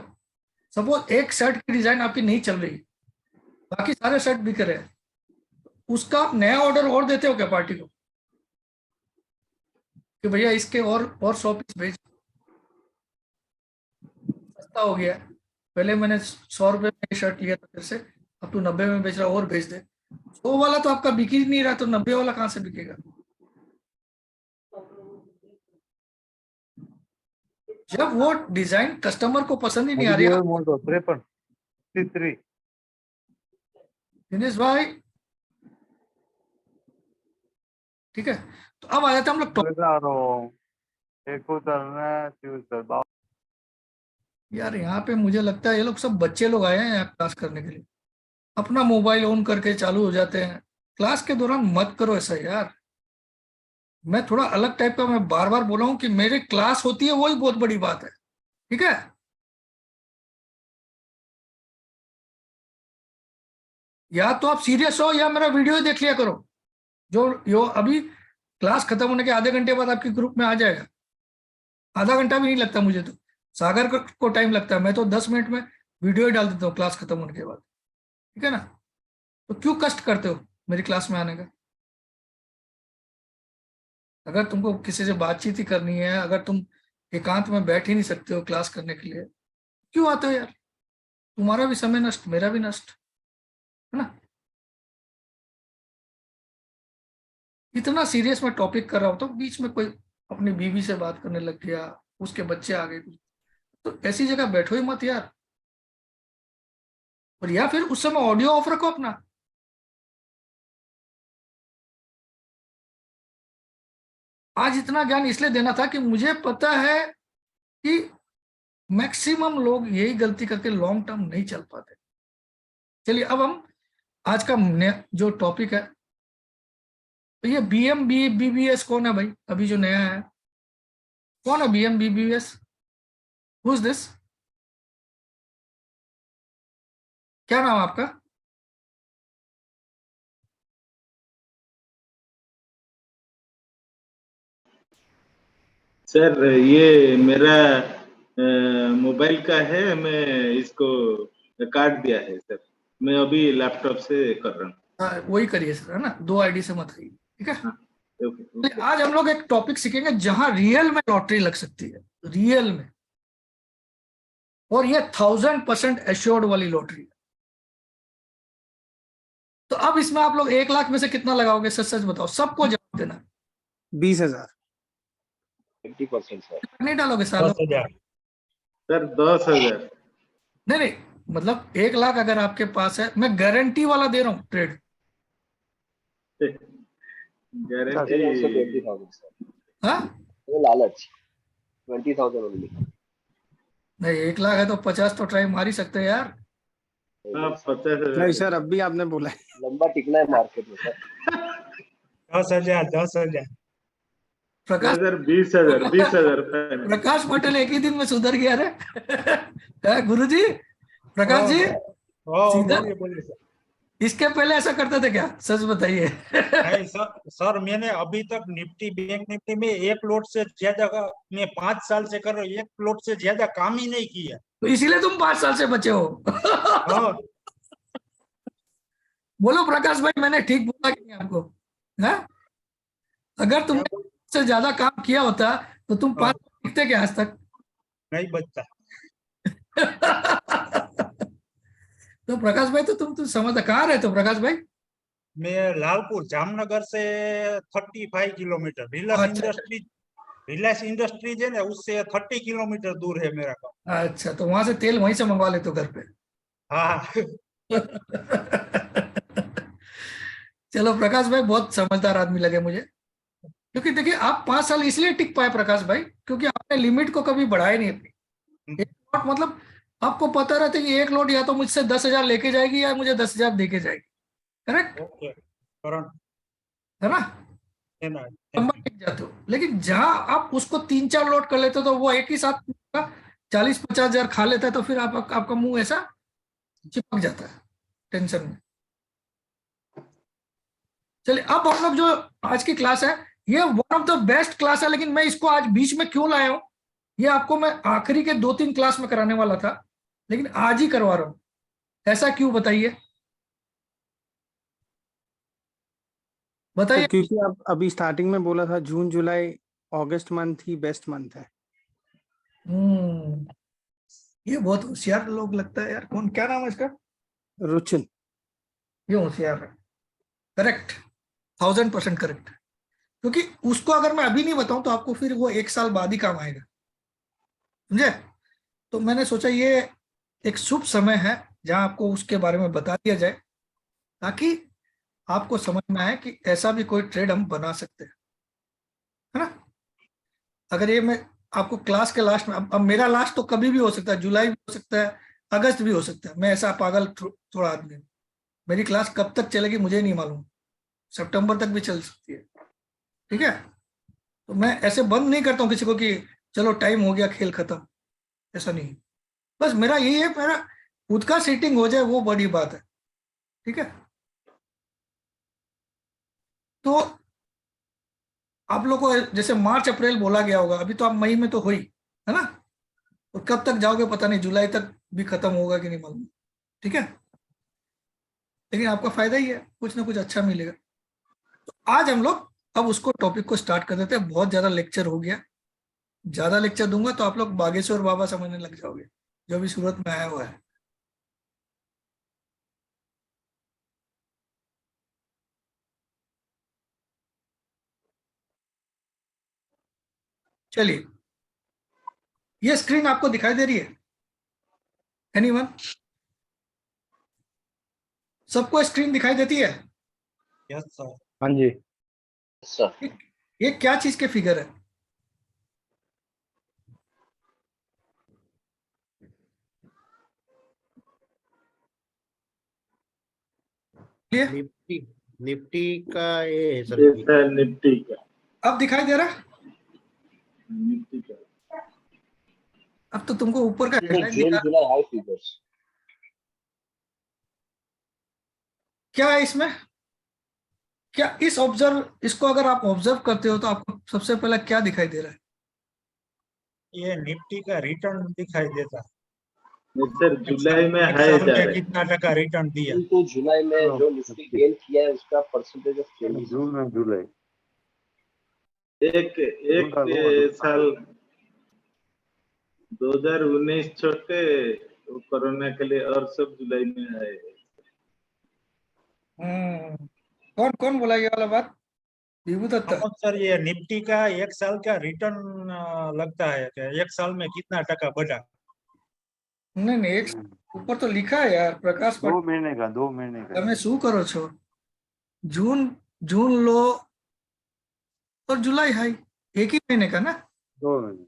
सपोज एक शर्ट की डिजाइन आपकी नहीं चल रही, बाकी सारे शर्ट बिक रहे हैं, उसका आप नया ऑर्डर और देते हो क्या पार्टी को कि भैया इसके और 100 पीस भेज, सस्ता हो गया, पहले मैंने 100 रुपए में शर्ट लिया था तेरे से, अब तू 90 में बेच रहा, और भेज दे। 100 वाला तो आपका बिक ही नहीं रहा, तो 90 वाला कहां से बिकेगा? जब वो डिजाइन कस्टमर को पसंद ही नहीं आ रही। दिनेश भाई, ठीक है, तो अब आ जाते हैं हम लोग यार यहाँ पे मुझे लगता है ये लोग सब बच्चे लोग आए हैं यहाँ क्लास करने के लिए, अपना मोबाइल ऑन करके चालू हो जाते हैं। क्लास के दौरान मत करो ऐसा यार। मैं थोड़ा अलग टाइप का, मैं बार बार बोला हूं कि मेरी क्लास होती है, वही बहुत बड़ी बात है, ठीक है। या तो आप सीरियस हो, या मेरा वीडियो देख लिया करो, जो अभी क्लास खत्म होने के आधे घंटे बाद आपके ग्रुप में आ जाएगा। आधा घंटा भी नहीं लगता मुझे तो, सागर को टाइम लगता है, मैं तो 10 मिनट में वीडियो ही डाल देता हूँ क्लास खत्म होने के बाद, ठीक है ना। तो क्यों कष्ट करते हो मेरी क्लास में आने का? अगर तुमको किसी से बातचीत ही करनी है, अगर तुम एकांत में बैठ ही नहीं सकते हो क्लास करने के लिए, क्यों आते हो यार? तुम्हारा भी समय नष्ट, मेरा भी नष्ट, है ना। इतना सीरियस मैं टॉपिक कर रहा हूं तो बीच में कोई अपनी बीवी से बात करने लग गया, उसके बच्चे आ गए, तो ऐसी जगह बैठो ही मत यार। और या फिर उस समय ऑडियो ऑफ रखो अपना। आज इतना ज्ञान इसलिए देना था कि मुझे पता है कि मैक्सिमम लोग यही गलती करके लॉन्ग टर्म नहीं चल पाते। चलिए अब हम आज का जो टॉपिक है, तो ये BMBBS कौन है भाई? अभी जो नया है, कौन है BMBBS? Who is this? क्या नाम है आपका? सर ये मेरा मोबाइल का है, मैं इसको काट दिया है सर, मैं अभी लैपटॉप से कर रहा हूँ। वही करिए सर, है ना, 2 आईडी से मत आइए, ठीक है। ओके। आज हम लोग एक टॉपिक सीखेंगे जहां रियल में लॉटरी लग सकती है, रियल में, और ये 1000% एश्योर्ड वाली लॉटरी है। तो अब इसमें आप लोग 1 लाख में से कितना लगाओगे? सच सच बताओ, सबको जवाब देना। 20,000। 20% सर। नहीं डालोगे सालों? सर 10,000। नहीं नहीं, मतलब 1 लाख अगर आपके पास है, मैं गारंटी वाला दे रहा हूँ ट्रेड। Guarantee 20,000 sir. हाँ वो लालच 20,000 ओनली। नहीं, 1 लाख है तो 50 तो ट्राई मार ही सकते हैं यार। हाँ 50,000 नहीं सर, अब भी आपने बोला है। लंबा टिकना है मार्केट में सर। 10,000 10,000। प्रकाश सर 20,000 20,000 फाइनल। प्रकाश पटेल एक ही दिन में सुधर गया रे। गुरुजी, प्रकाश जी सीधा बोलिए बोलिए सर। इसके पहले ऐसा करते थे क्या, सच बताइए? नहीं सर मैंने अभी तक निफ्टी बैंक निफ्टी में एक लोट से ज्यादा का मैं 5 साल से कर रहा हूँ, एक लोट से ज्यादा काम ही नहीं किया। तो इसीलिए तुम 5 साल से बचे हो। हाँ बोलो प्रकाश भाई, मैंने ठीक बोला कि नहीं आपको? है, अगर तुमने से ज्यादा काम किया होता तो तुम 5 साल टिकते क्या आज तक? नहीं बचता। तो प्रकाश भाई, तो तुम तो समझ कहाँ रहते हो प्रकाश भाई? मैं लालपुर जामनगर से 35 किलोमीटर अच्छा रिलायंस इंडस्ट्रीज है ना, उससे 30 किलोमीटर दूर है मेरा गाँव। अच्छा, तो वहां से तेल वहीं से मंगवा लेते हो घर पे? हाँ चलो प्रकाश भाई, बहुत समझदार आदमी लगे मुझे। क्योंकि देखिए, आप 5 साल इसलिए टिक पाए प्रकाश भाई, क्योंकि आपने लिमिट को कभी बढ़ाया नहीं अपनी। एक लॉट मतलब आपको पता रहता है कि एक लॉट या तो मुझसे 10,000 लेके जाएगी या मुझे 10,000 देके जाएगी। करेक्ट ओके करंट है ना? है ना। लंबा टिक जाते हो। लेकिन जहां आप उसको 3-4 लॉट कर लेते हो तो वो एक ही साथ 40-50 हजार खा लेता है, तो फिर आपका मुंह ऐसा चिपक जाता है टेंशन में। चलिए, अब हम लोग जो आज की क्लास है, ये one of the best class है, लेकिन मैं इसको आज बीच में क्यों लाया हूं, ये आपको मैं आखिरी के 2-3 क्लास में कराने वाला था, लेकिन आज ही करवा रहा हूं। ऐसा क्यों, बताइए तो बताइए। क्योंकि आप अभी स्टार्टिंग में बोला था जून जुलाई अगस्त मंथ ही बेस्ट मंथ है। ये बहुत होशियार लोग लगता है यार। कौन, क्या नाम है इसका? रुचिन। ये होशियार है। Correct, 1000% correct. क्योंकि उसको अगर मैं अभी नहीं बताऊं तो आपको फिर वो 1 साल बाद ही काम आएगा, समझे? तो मैंने सोचा ये एक शुभ समय है जहां आपको उसके बारे में बता दिया जाए, ताकि आपको समझ में आए कि ऐसा भी कोई ट्रेड हम बना सकते हैं, है ना? अगर ये मैं आपको क्लास के लास्ट में, अब मेरा लास्ट तो कभी भी हो सकता है, जुलाई भी हो सकता है, अगस्त भी हो सकता है। मैं ऐसा पागल थोड़ा आदमी हूं। मेरी क्लास कब तक चलेगी मुझे नहीं मालूम, सितंबर तक भी चल सकती है, ठीक है? तो मैं ऐसे बंद नहीं करता हूँ किसी को कि चलो टाइम हो गया खेल खत्म, ऐसा नहीं। बस मेरा यही है, मेरा खुद का सीटिंग हो जाए वो बड़ी बात है, ठीक है? तो आप लोग को जैसे मार्च अप्रैल बोला गया होगा, अभी तो आप मई में तो हुई है ना, और कब तक जाओगे पता नहीं, जुलाई तक भी खत्म होगा कि नहीं मालूम, ठीक है? लेकिन आपका फायदा ही है, कुछ ना कुछ अच्छा मिलेगा। तो आज हम लोग अब उसको टॉपिक को स्टार्ट कर देते हैं। बहुत ज्यादा लेक्चर हो गया, ज्यादा लेक्चर दूंगा तो आप लोग बागेश्वर बाबा समझने लग जाओगे, जो भी सूरत में आया हुआ है। चलिए, ये स्क्रीन आपको दिखाई दे रही है? एनीवन? सबको स्क्रीन दिखाई देती है? Yes sir. हाँ जी। सर ये क्या चीज के फिगर है? ये निफ्टी निफ्टी का ये है सर ये जी। है निफ्टी का। अब दिखाई दे रहा है? निफ्टी का अब तो तुमको ऊपर का हेडलाइन जून दिखा। जुलाई हाई फिगर्स। क्या है इसमें? क्या इसको अगर आप ऑब्जर्व करते हो तो आपको सबसे पहले क्या दिखाई दे रहा है? ये निफ्टी का रिटर्न दिखाई देता है। नहीं सर, जुलाई में एक हाई साल जा में रहा है। कितना टका रिटर्न दिया? जून टू जुलाई में जो निफ्टी गेन किया है उसका परसेंटेज ऑफ चेंजेस। जून में जुलाई एक साल 2019 छोटे, वो कोरोना के लिए, और सब जुलाई में आए। कौन कौन बोला ये वाला बात? विभू दत्ता? हम सर ये निफ्टी का एक साल का रिटर्न लगता है कि एक साल में कितना टका बढ़ा। नहीं नहीं, एक ऊपर तो लिखा है यार प्रकाश 2 महीने का 2 महीने का તમે શું કરો છો? जून जून लो और जुलाई हाई, एक ही महीने का ना? 2 महीने।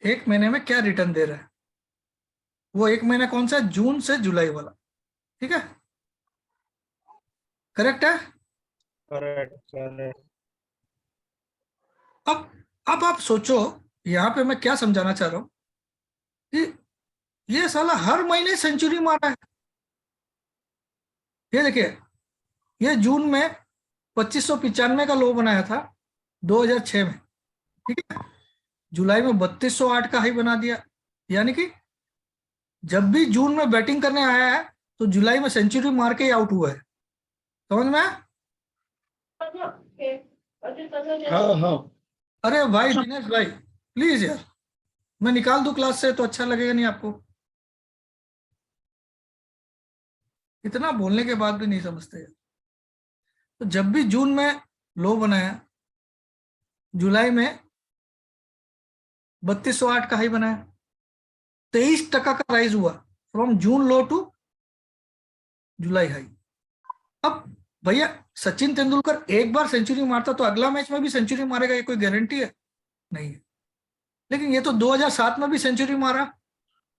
एक महीने में क्या रिटर्न दे रहा है? वो एक महीना कौन सा है? जून से जुलाई वाला, ठीक है, करेक्ट है। Correct correct. अब आप सोचो, यहाँ पे मैं क्या समझाना चाह रहा हूँ कि ये साला हर महीने सेंचुरी मारा है। ये देखिए, ये जून में 2595 का लो बनाया था 2006 में, ठीक है, जुलाई में 3208 का हाई बना दिया। यानी कि जब भी जून में बैटिंग करने आया है तो जुलाई में सेंचुरी मार के ही आउट हुआ है। समझ में आया? हाँ हाँ। अरे भाई दिनेश भाई, प्लीज यार, मैं निकाल दूं क्लास से तो अच्छा लगेगा नहीं आपको? इतना बोलने के बाद भी नहीं समझते यार। तो जब भी जून में लो बनाया, जुलाई में 3208 का हाई बनाया, 23% का राइज हुआ from June low to July high. अब भैया सचिन तेंदुलकर एक बार सेंचुरी मारता तो अगला मैच में भी सेंचुरी मारेगा, ये कोई गारंटी है? नहीं है। लेकिन ये तो 2007 में भी सेंचुरी मारा,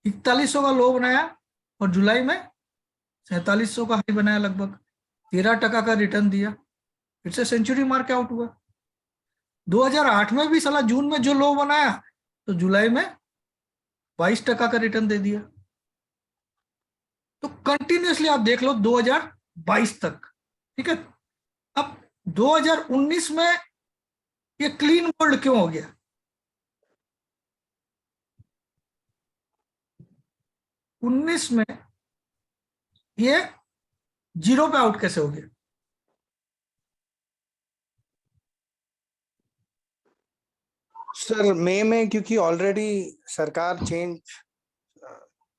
4100 का लो बनाया और जुलाई में 4700 का हाई बनाया, लगभग 13% का रिटर्न दिया, फिर से सेंचुरी मार के आउट हुआ। 2008 में भी साला जून में जो लो बनाया तो जुलाई में 22% का रिटर्न दे दिया। तो कंटिन्यूअसली आप देख लो 2022 तक, ठीक है। अब 2019 में ये क्लीन बोल्ड क्यों हो गया? उन्नीस में ये जीरो पे आउट कैसे हो गया? सर मई में क्योंकि ऑलरेडी सरकार चेंज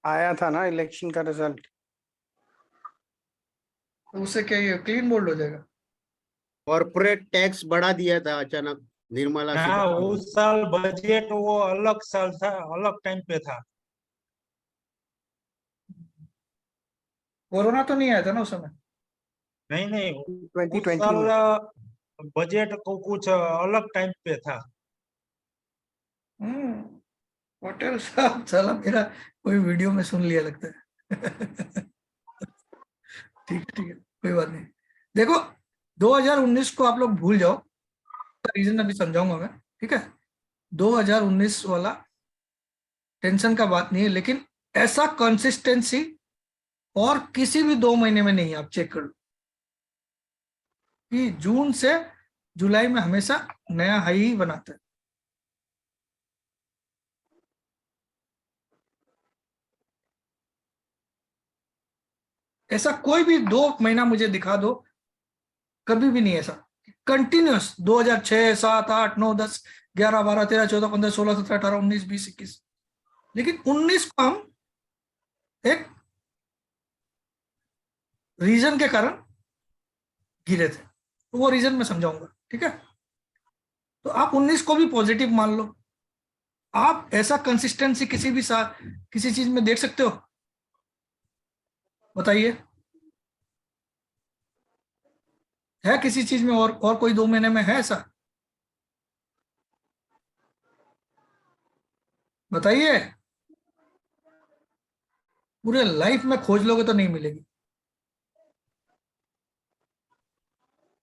आया था ना, इलेक्शन का रिजल्ट। तो उससे क्या ये क्लीन बोल्ड हो जाएगा? कॉर्पोरेट टैक्स बढ़ा दिया था अचानक निर्मला हाँ, सीतारमण। उस साल बजट वो अलग साल था, अलग टाइम पे था। कोरोना तो नहीं आया था ना उस समय? नहीं नहीं, उस 2020 साल में। बजट को कुछ अलग टाइम पे था। पटेल साहब साला मेरा कोई वीडियो में सुन लिया लगता है। ठीक है, कोई बात नहीं। देखो 2019 को आप लोग भूल जाओ, रीजन अभी समझाऊंगा मैं, ठीक है। 2019 वाला टेंशन का बात नहीं है, लेकिन ऐसा कंसिस्टेंसी और किसी भी 2 महीने में नहीं है। आप चेक कर लो कि जून से जुलाई में हमेशा नया हाई ही बनाता है। ऐसा कोई भी 2 महीना मुझे दिखा दो, कभी भी नहीं ऐसा कंटिन्यूअस 2006, 7, 8, 9, 10, 11, 12, 13, 14, 15, 16, 17, 18, 19, 20, 21। लेकिन 19 को हम एक रीजन के कारण गिरे थे, तो वो रीजन मैं समझाऊंगा, ठीक है। तो आप 19 को भी पॉजिटिव मान लो। आप ऐसा कंसिस्टेंसी किसी भी किसी चीज में देख सकते हो? बताइए, है किसी चीज में? और कोई 2 महीने में है ऐसा? बताइए। पूरे लाइफ में खोज लोगे तो नहीं मिलेगी।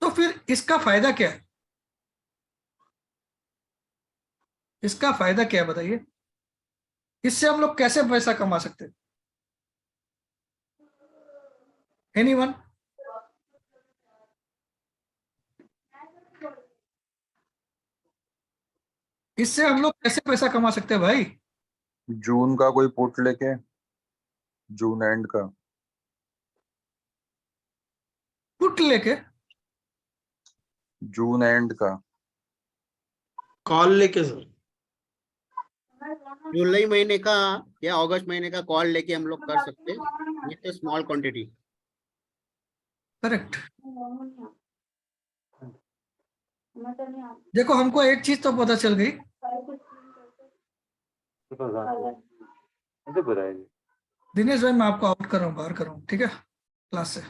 तो फिर इसका फायदा क्या है? इसका फायदा क्या है बताइए? इससे हम लोग कैसे पैसा कमा सकते हैं? एनीवन? इससे हम लोग कैसे पैसा कमा सकते हैं भाई? जून का कोई पुट लेके, जून एंड का। पुट लेके? जून एंड का कॉल लेके सर। जुलाई महीने का या अगस्त महीने का कॉल लेके हम लोग कर सकते हैं विथ स्मॉल क्वांटिटी। करेक्ट। देखो हमको एक चीज तो पता चल गई, दिनेश भाई मैं आपको आउट कर रहा हूँ, बाहर कर रहा हूँ, ठीक है, क्लास से।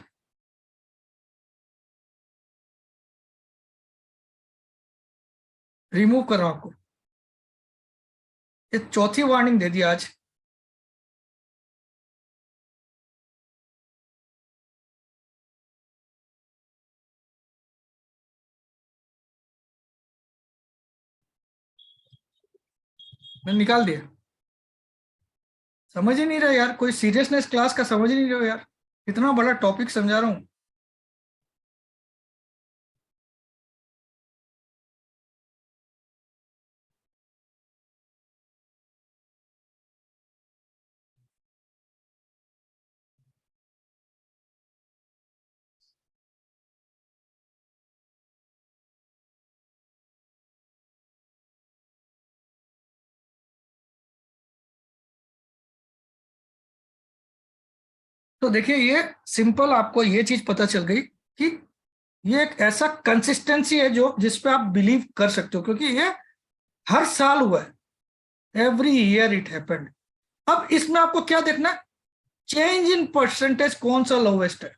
रिमूव कर रहा हूँ आपको। ये चौथी वार्निंग दे दी आज। मैंने निकाल दिया। समझ ही नहीं रहे यार, कोई सीरियसनेस क्लास का समझ ही नहीं रहे यार, इतना बड़ा टॉपिक समझा रहा हूँ। तो देखिए, ये सिंपल आपको ये चीज पता चल गई कि ये एक ऐसा कंसिस्टेंसी है जो जिस पे आप बिलीव कर सकते हो, क्योंकि ये हर साल हुआ है, एवरी ईयर इट हैपेंड। अब इसमें आपको क्या देखना है, चेंज इन परसेंटेज कौन सा लोवेस्ट है।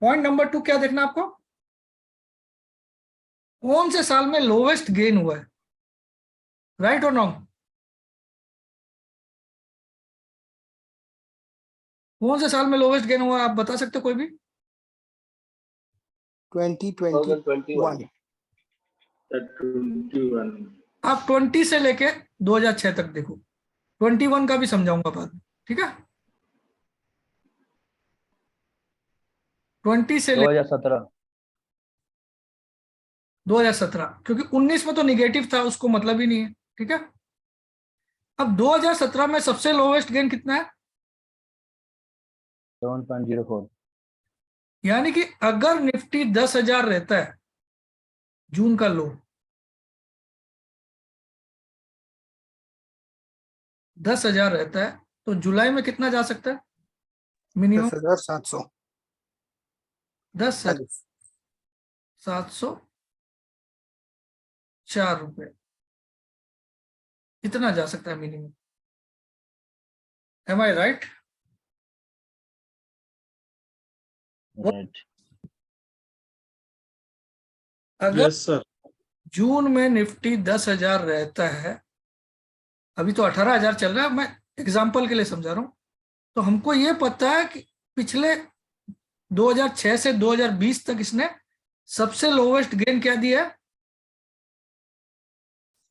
पॉइंट नंबर 2 क्या देखना आपको, कौन से साल में लोवेस्ट गेन हुआ है, राइट और रॉन्ग। कौन से साल में लोवेस्ट गेन हुआ है, आप बता सकते हो कोई भी। 2021 2021 21 आप 20 से लेके 2006 तक देखो, 21 का भी समझाऊंगा बाद में, ठीक है। 20 से 2017 2017, क्योंकि 19 में तो निगेटिव था, उसको मतलब ही नहीं है, ठीक है। अब 2017 में सबसे लोवेस्ट गेन कितना है, 7.04 यानी कि अगर निफ्टी 10,000 रहता है, जून का लो 10,000 रहता है, तो जुलाई में कितना जा सकता है मिनिमम, 10,700 10,704 रुपए, इतना जा सकता है मिनिमम। एम आई राइट। राइट। अगर यस सर। जून में निफ्टी 10,000 रहता है, अभी तो 18,000 चल रहा है, मैं एग्जांपल के लिए समझा रहा हूं, तो हमको ये पता है कि पिछले 2006 से 2020 तक इसने सबसे लोवेस्ट गेन क्या दिया है,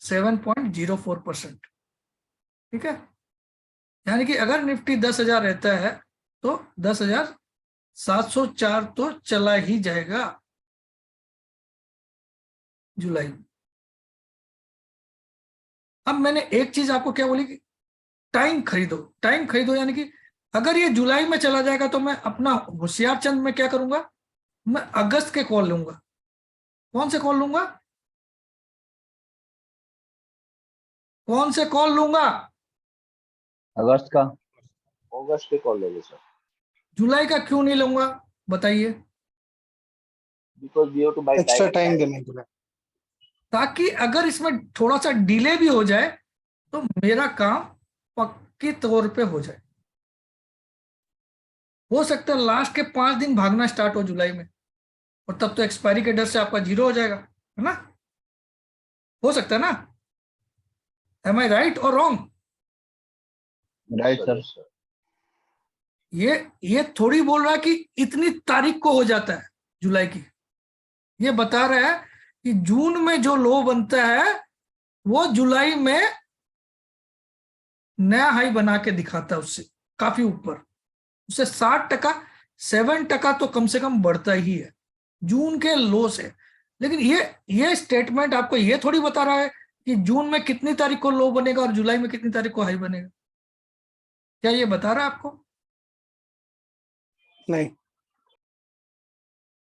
7.04%, ठीक है। यानी कि अगर निफ्टी 10,000 रहता है तो 10,704 तो चला ही जाएगा जुलाई में। अब मैंने एक चीज आपको क्या बोली कि टाइम खरीदो, टाइम खरीदो, यानी कि अगर ये जुलाई में चला जाएगा तो मैं अपना होशियार चंद में क्या करूंगा, मैं अगस्त के कॉल लूंगा। कौन से कॉल लूंगा, कौन से कॉल लूंगा, अगस्त का। अगस्त के कॉल लेंगे सर, जुलाई का क्यों नहीं लूंगा बताइए। Because we have to buy extra time देने के लिए। ताकि अगर इसमें थोड़ा सा डिले भी हो जाए तो मेरा काम पक्की तौर पे हो जाए। हो सकता है लास्ट के 5 दिन भागना स्टार्ट हो जुलाई में, और तब तो एक्सपायरी के डर से आपका जीरो हो जाएगा, है ना। हो सकता है ना, एम आई राइट और रॉन्ग। Right sir. ये थोड़ी बोल रहा है कि इतनी तारीख को हो जाता है जुलाई की, ये बता रहा है कि जून में जो लो बनता है वो जुलाई में नया हाई बना के दिखाता है, उससे काफी ऊपर, उससे 60%, 7% तो कम से कम बढ़ता ही है जून के लो से। लेकिन ये स्टेटमेंट आपको ये थोड़ी बता रहा है कि जून में कितनी तारीख को लो बनेगा और जुलाई में कितनी तारीख को हाई बनेगा। क्या ये बता रहा है आपको? नहीं।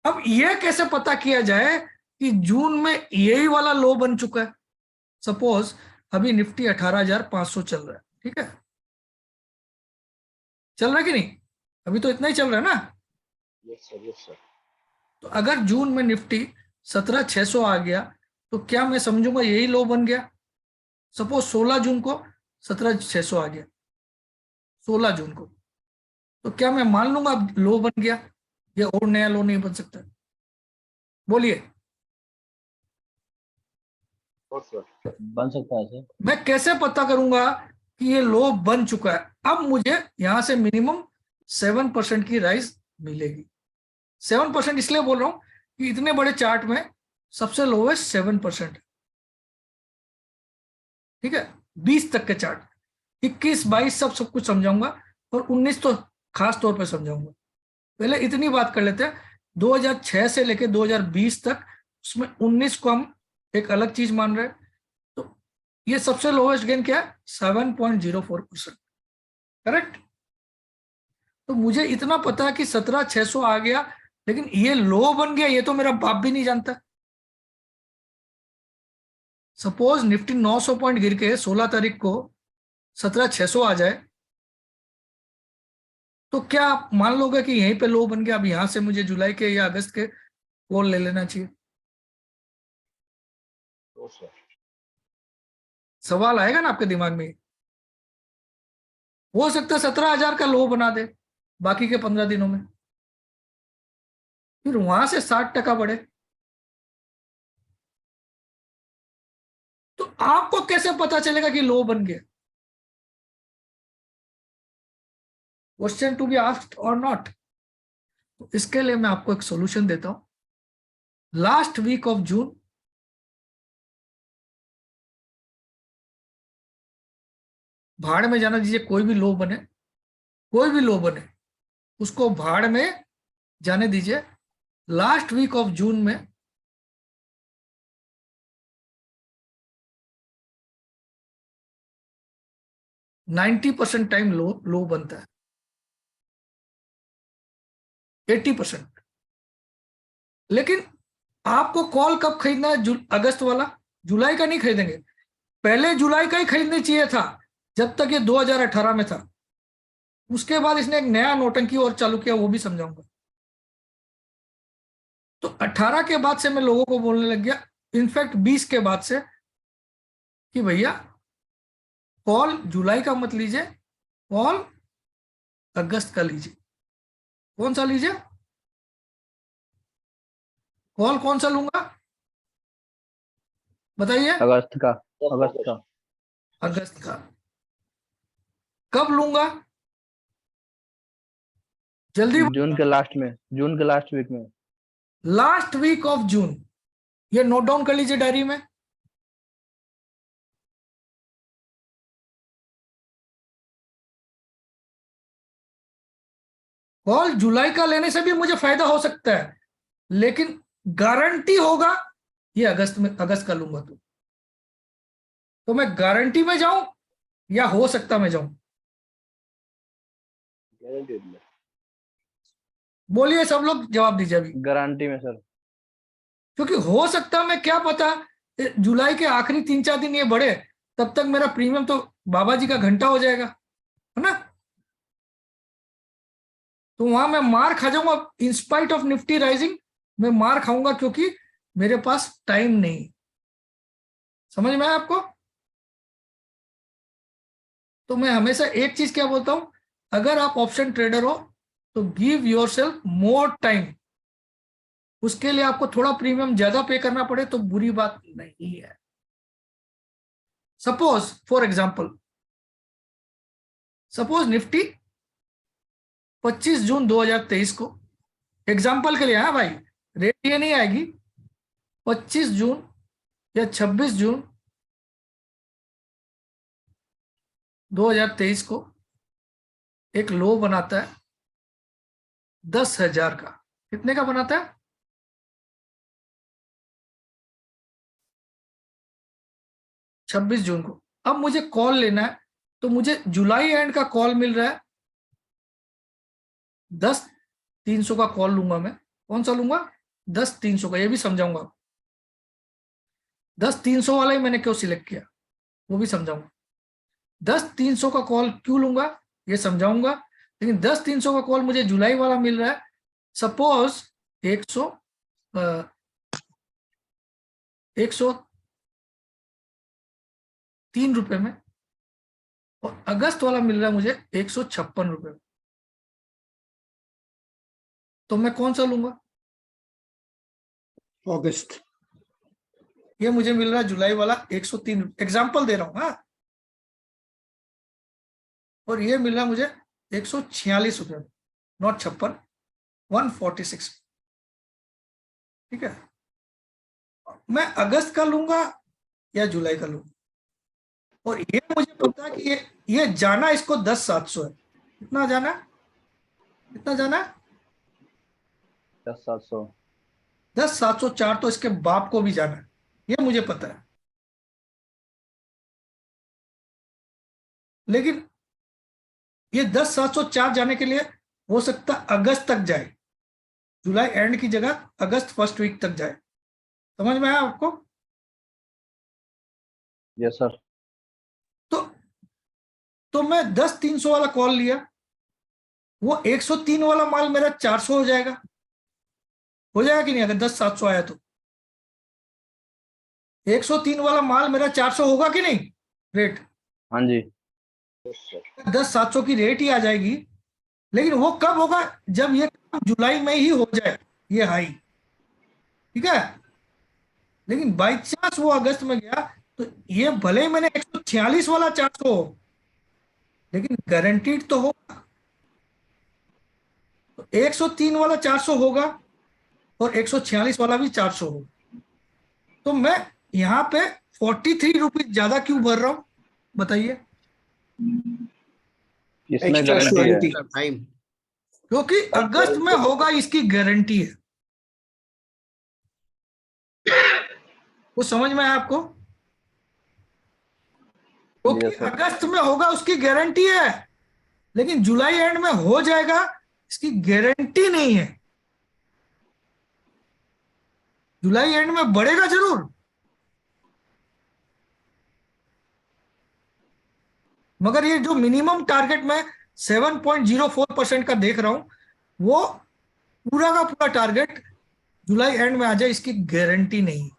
अब ये कैसे पता किया जाए कि जून में यही वाला लो बन चुका है। सपोज अभी निफ्टी 18,500 चल रहा है, ठीक है, चल रहा है कि नहीं, अभी तो इतना ही चल रहा है ना। Yes sir. तो अगर जून में निफ्टी 17,600 आ गया तो क्या मैं समझूंगा यही लो बन गया। सपोज 16 जून को 17,600 आ गया, 16 जून को, तो क्या मैं मान लूंगा अब लो बन गया, ये और नया लो नहीं बन सकता। बोलिए। बन सकता है सर। मैं कैसे पता करूंगा कि ये लो बन चुका है। अब मुझे यहां से मिनिमम 7% की राइज मिलेगी। 7% इसलिए बोल रहा हूं कि इतने बड़े चार्ट में सबसे लोवेस्ट 7% है। ठीक है, 20 तक के चार्ट, 21, 22 सब कुछ समझाऊंगा, और 19 तो खास तौर पे समझाऊंगा। पहले इतनी बात कर लेते हैं, 2006 से लेके 2020 तक, उसमें 19 को हम एक अलग चीज मान रहे हैं। तो ये सबसे लोवेस्ट गेन क्या है, 7.04%, करेक्ट। तो मुझे इतना पता है कि 17,600 आ गया, लेकिन ये लो बन गया, ये तो मेरा बाप भी नहीं जानता। सपोज निफ्टी 900 पॉइंट गिर के 16 तारीख को 17,600 आ जाए, तो क्या आप मान लोगे कि यहीं पे लो बन गया, अब यहां से मुझे जुलाई के या अगस्त के कॉल ले लेना चाहिए? No sir. सवाल आएगा ना आपके दिमाग में। हो सकता है 17,000 का लो बना दे बाकी के 15 दिनों में, फिर वहां से 60% बढ़े। तो आपको कैसे पता चलेगा कि लो बन गया? क्वेश्चन टू बी आस्क्ड और नॉट। तो इसके लिए मैं आपको एक सॉल्यूशन देता हूं। लास्ट वीक ऑफ जून, भाड़ में जाना दीजिए, कोई भी लो बने, कोई भी लो बने, उसको भाड़ में जाने दीजिए। लास्ट वीक ऑफ जून में 90% टाइम लो बनता है, 80%। लेकिन आपको कॉल कब खरीदना है? अगस्त वाला, जुलाई का नहीं खरीदेंगे। पहले जुलाई का ही खरीदने चाहिए था, जब तक ये 2018 में था। उसके बाद इसने एक नया नौटंकी और चालू किया, वो भी समझाऊंगा। तो 18 के बाद से मैं लोगों को बोलने लग गया, इनफैक्ट 20 के बाद से, कि भैया कॉल जुलाई का मत लीजिए, कॉल अगस्त का लीजिए। कौन सा लीजिए? कॉल कौन सा लूंगा बताइए? अगस्त का, अगस्त का। अगस्त का। कब लूंगा? जल्दी। जून के लास्ट में, जून के लास्ट वीक में। लास्ट वीक ऑफ जून, ये नोट डाउन कर लीजिए डायरी में। कॉल जुलाई का लेने से भी मुझे फायदा हो सकता है, लेकिन गारंटी होगा ये अगस्त का लूंगा। तो मैं गारंटी में जाऊं या हो सकता मैं जाऊं? गारंटेड में। बोलिए, सब लोग जवाब दीजिए अभी। गारंटी में सर। क्योंकि हो सकता मैं क्या पता जुलाई के आखिरी 3-4 दिन ये बढ़े, तब तक मेरा प्रीमियम तो बाबा जी का घंटा हो जाएगा, है ना। तो वहां मैं मार खा जाऊंगा। इंस्पाइट ऑफ निफ्टी राइजिंग मैं मार खाऊंगा, क्योंकि मेरे पास टाइम नहीं। समझ में आया आपको? तो मैं हमेशा एक चीज क्या बोलता हूं, अगर आप ऑप्शन ट्रेडर हो तो गिव योरसेल्फ मोर टाइम। उसके लिए आपको थोड़ा प्रीमियम ज्यादा पे करना पड़े तो बुरी बात नहीं है। Suppose for example, suppose Nifty 25 जून 2023 को, एग्जांपल के लिए, हाँ भाई, रेट ये नहीं आएगी, 25 जून या 26 जून 2023 को एक लो बनाता है 10,000 का। कितने का बनाता है? 26 जून को। अब मुझे कॉल लेना है, तो मुझे जुलाई एंड का कॉल मिल रहा है 10,300 का कॉल लूंगा मैं। कौन सा लूंगा? 10,300 का। ये भी समझाऊंगा। 10,300 वाला ही मैंने क्यों सिलेक्ट किया वो भी समझाऊंगा। 10,300 का कॉल क्यों लूंगा ये समझाऊंगा। लेकिन 10,300 का कॉल मुझे जुलाई वाला मिल रहा है सपोज 103 रुपए में, और अगस्त वाला मिल रहा है मुझे 156 रुपए में। तो मैं कौन सा लूंगा? अगस्त। ये मुझे मिल रहा है जुलाई वाला 103, एग्जाम्पल दे रहा हूं। हाँ, और ये मिल रहा है मुझे 146 रुपए में, नॉट 56, 146। ठीक है, मैं अगस्त का लूंगा या जुलाई का लूंगा? और ये मुझे पता है कि ये जाना इसको 10,700 है। कितना जाना, कितना जाना? 10,700। 10,704 तो इसके बाप को भी जाना है, ये मुझे पता है। लेकिन ये 10,704 जाने के लिए हो सकता है अगस्त तक जाए, जुलाई एंड की जगह अगस्त फर्स्ट वीक तक जाए। समझ में आया आपको? Yes sir. तो मैं 10,300 वाला कॉल लिया, वो 103 वाला माल मेरा 400 हो जाएगा कि नहीं? अगर 10,700 आया तो 103 वाला माल मेरा 400 होगा कि नहीं रेट? हाँ जी। 10,700 की रेट ही आ जाएगी। लेकिन वो कब होगा? जब ये जुलाई में ही हो जाए ये हाई, ठीक है। लेकिन बाई चांस वो अगस्त में गया तो ये भले ही मैंने 146 वाला 400 हो, लेकिन गारंटीड तो होगा। तो 103 वाला 400 होगा और 146 वाला भी 400 होगा। तो मैं यहाँ पे 43 रुपीज ज्यादा क्यों भर रहा हूं बताइए? इसमें Extra गारंटी है। surety. टाइम क्योंकि अगस्त में होगा इसकी गारंटी है। वो समझ में आया आपको? क्योंकि Yes, sir. अगस्त में होगा उसकी गारंटी है, लेकिन जुलाई एंड में हो जाएगा इसकी गारंटी नहीं है। जुलाई एंड में बढ़ेगा जरूर, मगर ये जो मिनिमम टारगेट में 7.04% का देख रहा हूं, वो पूरा का पूरा टारगेट जुलाई एंड में आ जाए इसकी गारंटी नहीं।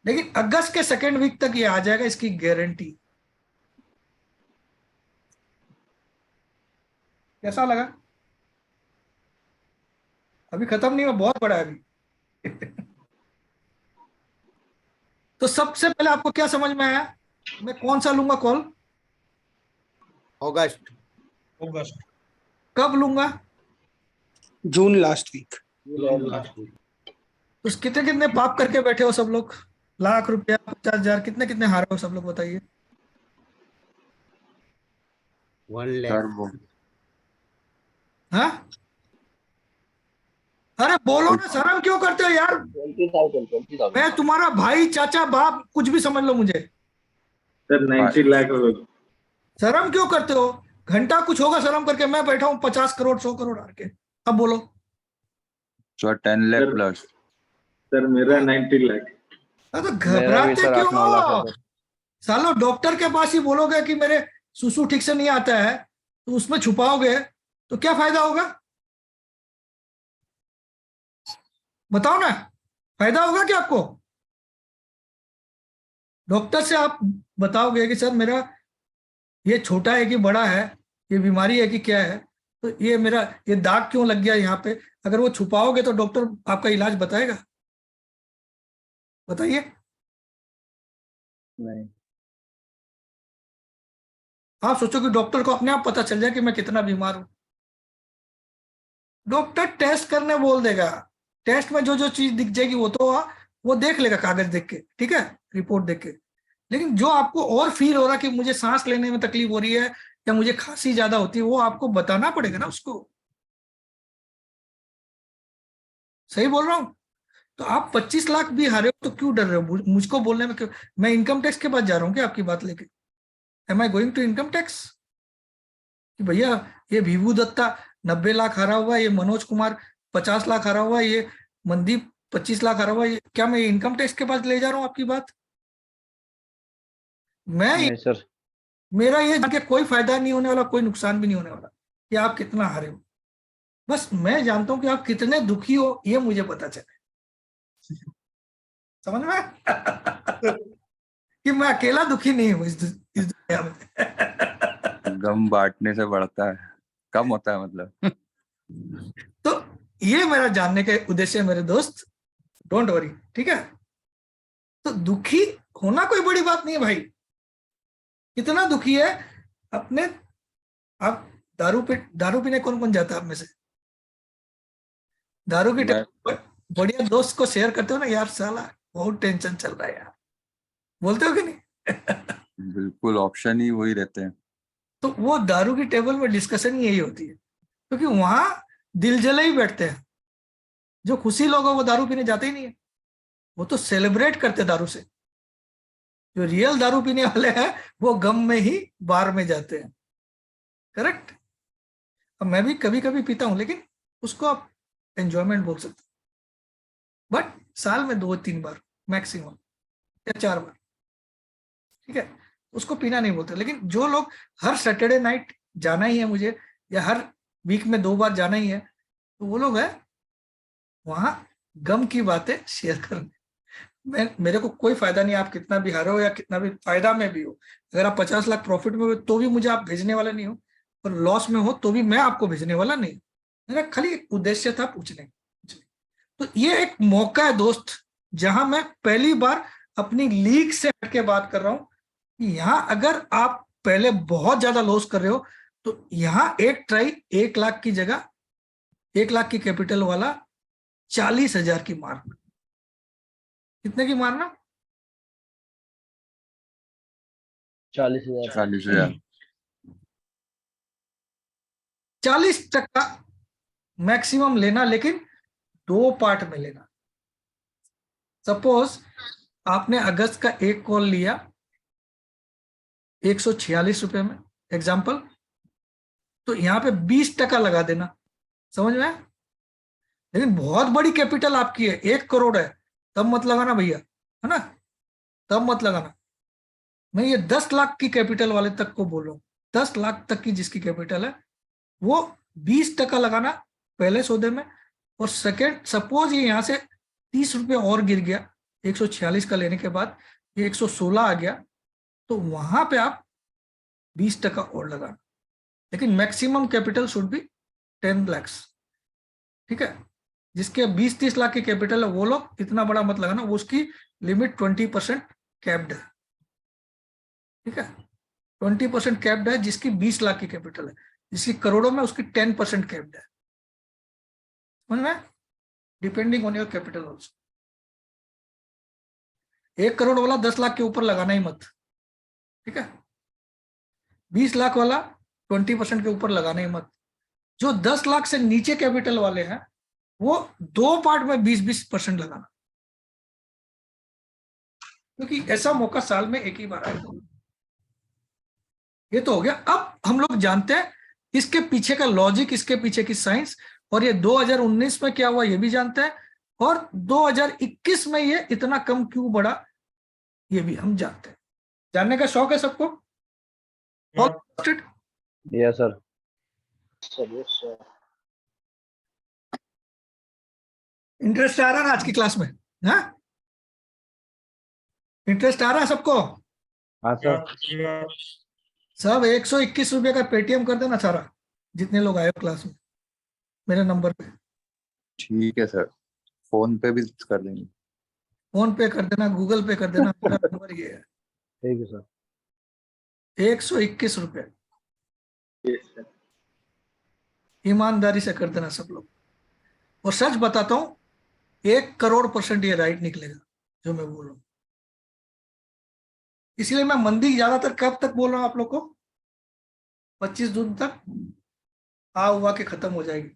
लेकिन अगस्त के सेकेंड वीक तक ये आ जाएगा, इसकी गारंटी। कैसा लगा? अभी खत्म नहीं हुआ, बहुत बड़ा है अभी। तो सबसे पहले आपको क्या समझ में आया? मैं कौन सा लूंगा कॉल? अगस्त अगस्त कब लूंगा? जून लास्ट वीक। तो कितने कितने पाप करके बैठे हो सब लोग? लाख रुपया, 50,000, कितने कितने हारे हो सब लोग बताइए? 1 लाख। हाँ, अरे बोलो ना, शर्म क्यों करते हो यार? 20,000 मैं तुम्हारा भाई, चाचा, बाप, कुछ भी समझ लो मुझे। सर 90 लाख हो गए। शर्म क्यों करते हो? घंटा कुछ होगा शर्म करके? मैं बैठा हूँ 50 करोड़ 100 करोड़ हार के। अब बोलो। So 10 lakh Sir. plus. Sir मेरा 90 लाख। तो मेरा भी घबराते सर 8-9 लाख है क्यों? सर। सालो डॉक्टर के पास ही बोलोगे कि मेरे सुसु ठीक से नहीं आता है, तो उसमें छुपाओगे तो क्या फायदा होगा? बताओ ना, फायदा होगा क्या आपको? डॉक्टर से आप बताओगे कि सर मेरा ये छोटा है कि बड़ा है, ये बीमारी है कि क्या है, तो ये मेरा ये दाग क्यों लग गया यहाँ पे, अगर वो छुपाओगे तो डॉक्टर आपका इलाज बताएगा? बताइए। नहीं। आप सोचो कि डॉक्टर को अपने आप पता चल जाए कि मैं कितना बीमार हूं। डॉक्टर टेस्ट करने बोल देगा, टेस्ट में जो जो चीज दिख जाएगी वो देख लेगा कागज देख के, ठीक है, रिपोर्ट देख के। लेकिन जो आपको और फील हो रहा कि मुझे सांस लेने में तकलीफ हो रही है या मुझे खांसी ज्यादा होती है, वो आपको बताना पड़ेगा ना उसको। सही बोल रहा हूं? तो आप 25 लाख भी हारे हो तो क्यों डर रहे हो मुझको बोलने में? क्यों? मैं इनकम टैक्स के पास जा रहा हूँ क्या आपकी बात लेके? Am I going to income tax कि भैया ये विभू दत्ता 90 लाख हारा हुआ है, ये मनोज कुमार 50 लाख हारा हुआ है, ये मनदीप 25 लाख हारा हुआ है, क्या मैं इनकम टैक्स के पास ले जा रहा हूँ आपकी बात? मैं नहीं सर। मेरा ये जाके कोई फायदा नहीं होने वाला, कोई नुकसान भी नहीं होने वाला कि आप कितना हारे हो। बस मैं जानता हूं कि आप कितने दुखी हो, ये मुझे पता चले। समझ में? कि मैं अकेला दुखी नहीं हूं इस दुनिया में। गम बांटने से बढ़ता है, कम होता है मतलब। तो ये मेरा जानने का उद्देश्य है मेरे दोस्त, डोंट वरी, ठीक है? तो दुखी होना कोई बड़ी बात नहीं है भाई। कितना दुखी है अपने, आप दारू पीने कौन कौन जाता है आप में से? दारू की बढ़िया दोस्त को शेयर करते हो ना, यार साला बहुत टेंशन चल रहा है यार, बोलते हो कि नहीं? बिल्कुल ऑप्शन ही वही रहते हैं। तो वो दारू की टेबल में डिस्कशन ही यही होती है, क्योंकि वहां दिल जले ही बैठते हैं। जो खुशी लोग हैं वो दारू पीने जाते ही नहीं है, वो तो सेलिब्रेट करते दारू से। जो रियल दारू पीने वाले हैं वो गम में ही बार में जाते हैं। करेक्ट। अब मैं भी कभी कभी पीता हूं, लेकिन उसको आप एंजॉयमेंट बोल सकते हो, बट साल में 2-3 बार मैक्सिमम, या 4 बार, ठीक है, उसको पीना नहीं बोलते। लेकिन जो लोग हर सैटरडे नाइट जाना ही है मुझे, या हर वीक में 2 बार जाना ही है, तो वो लोग है वहां गम की बातें शेयर करने। मेरे को कोई फायदा नहीं, आप कितना भी हारो या कितना भी फायदा में भी हो। अगर आप 50 लाख प्रॉफिट में हो तो भी मुझे आप भेजने वाला नहीं हो, और लॉस में हो तो भी मैं आपको भेजने वाला नहीं। मेरा खाली एक उद्देश्य था पूछने। तो ये एक मौका है दोस्त, जहां मैं पहली बार अपनी लीग से हटके बात कर रहा हूं कि यहाँ अगर आप पहले बहुत ज्यादा लॉस कर रहे हो, तो यहाँ एक ट्राई 1 लाख की जगह 1 लाख की कैपिटल वाला 40,000 की मारना। कितने की मारना? 40,000। 40,000। 40% मैक्सिमम लेना, लेकिन 2 पार्ट में लेना। सपोज आपने अगस्त का एक कॉल लिया 146 रुपए में, एग्जाम्पल, तो यहां पे 20% लगा देना, समझ में? लेकिन बहुत बड़ी कैपिटल आपकी है, 1 करोड़ है, तब मत लगाना भैया, है ना, तब मत लगाना। मैं ये 10 लाख की कैपिटल वाले तक को बोल रहा हूं, 10 लाख तक की जिसकी कैपिटल है वो 20% लगाना पहले सौदे में। और सेकेंड, सपोज ये यहां से 30 रुपये और गिर गया, 146 का लेने के बाद ये 116 आ गया, तो वहां पे आप 20% और लगाना। लेकिन maximum capital should be 10 lakh, ठीक है। जिसके 20-30 लाख की कैपिटल है वो लोग इतना बड़ा मत लगाना, वो उसकी लिमिट 20% कैप्ड है, ठीक है। 20% कैप्ड है जिसकी 20 लाख की कैपिटल है, जिसकी करोड़ों में उसकी 10% कैप्ड है, समझ में? Depending on your capital also. 1 crore वाला 10 लाख के ऊपर लगाना ही मत, ठीक है। 20 लाख वाला 20% के ऊपर लगाना ही मत। जो 10 लाख से नीचे कैपिटल वाले हैं वो 2 पार्ट में 20-20% लगाना, क्योंकि ऐसा मौका साल में एक ही बार आएगा। ये तो हो गया। अब हम लोग जानते हैं इसके पीछे का लॉजिक, इसके पीछे की साइंस, और ये 2019 में क्या हुआ ये भी जानते हैं, और 2021 में ये इतना कम क्यों बढ़ा ये भी हम जानते हैं। जानने का शौक है सबको? Yes sir. इंटरेस्ट आ रहा है ना आज की क्लास में? हाँ, इंटरेस्ट आ रहा है सबको? हाँ सर। सब 121 रुपये का पेटीएम कर देना सारा, जितने लोग आए हो क्लास में मेरे नंबर पे। ठीक है सर, फोन पे भी कर देंगे। फोन पे कर देना, गूगल पे कर देना, मेरा नंबर ये है। ठीक है सर। 121 रुपये Yes, sir. ईमानदारी से कर देना सब लोग। और सच बताता हूं, 1 करोड़% ये राइट निकलेगा जो मैं बोल रहा हूं। इसलिए मैं मंदी ज्यादातर कब तक बोल रहा हूं आप लोग को? 25 जून तक आ हुआ के खत्म हो जाएगी।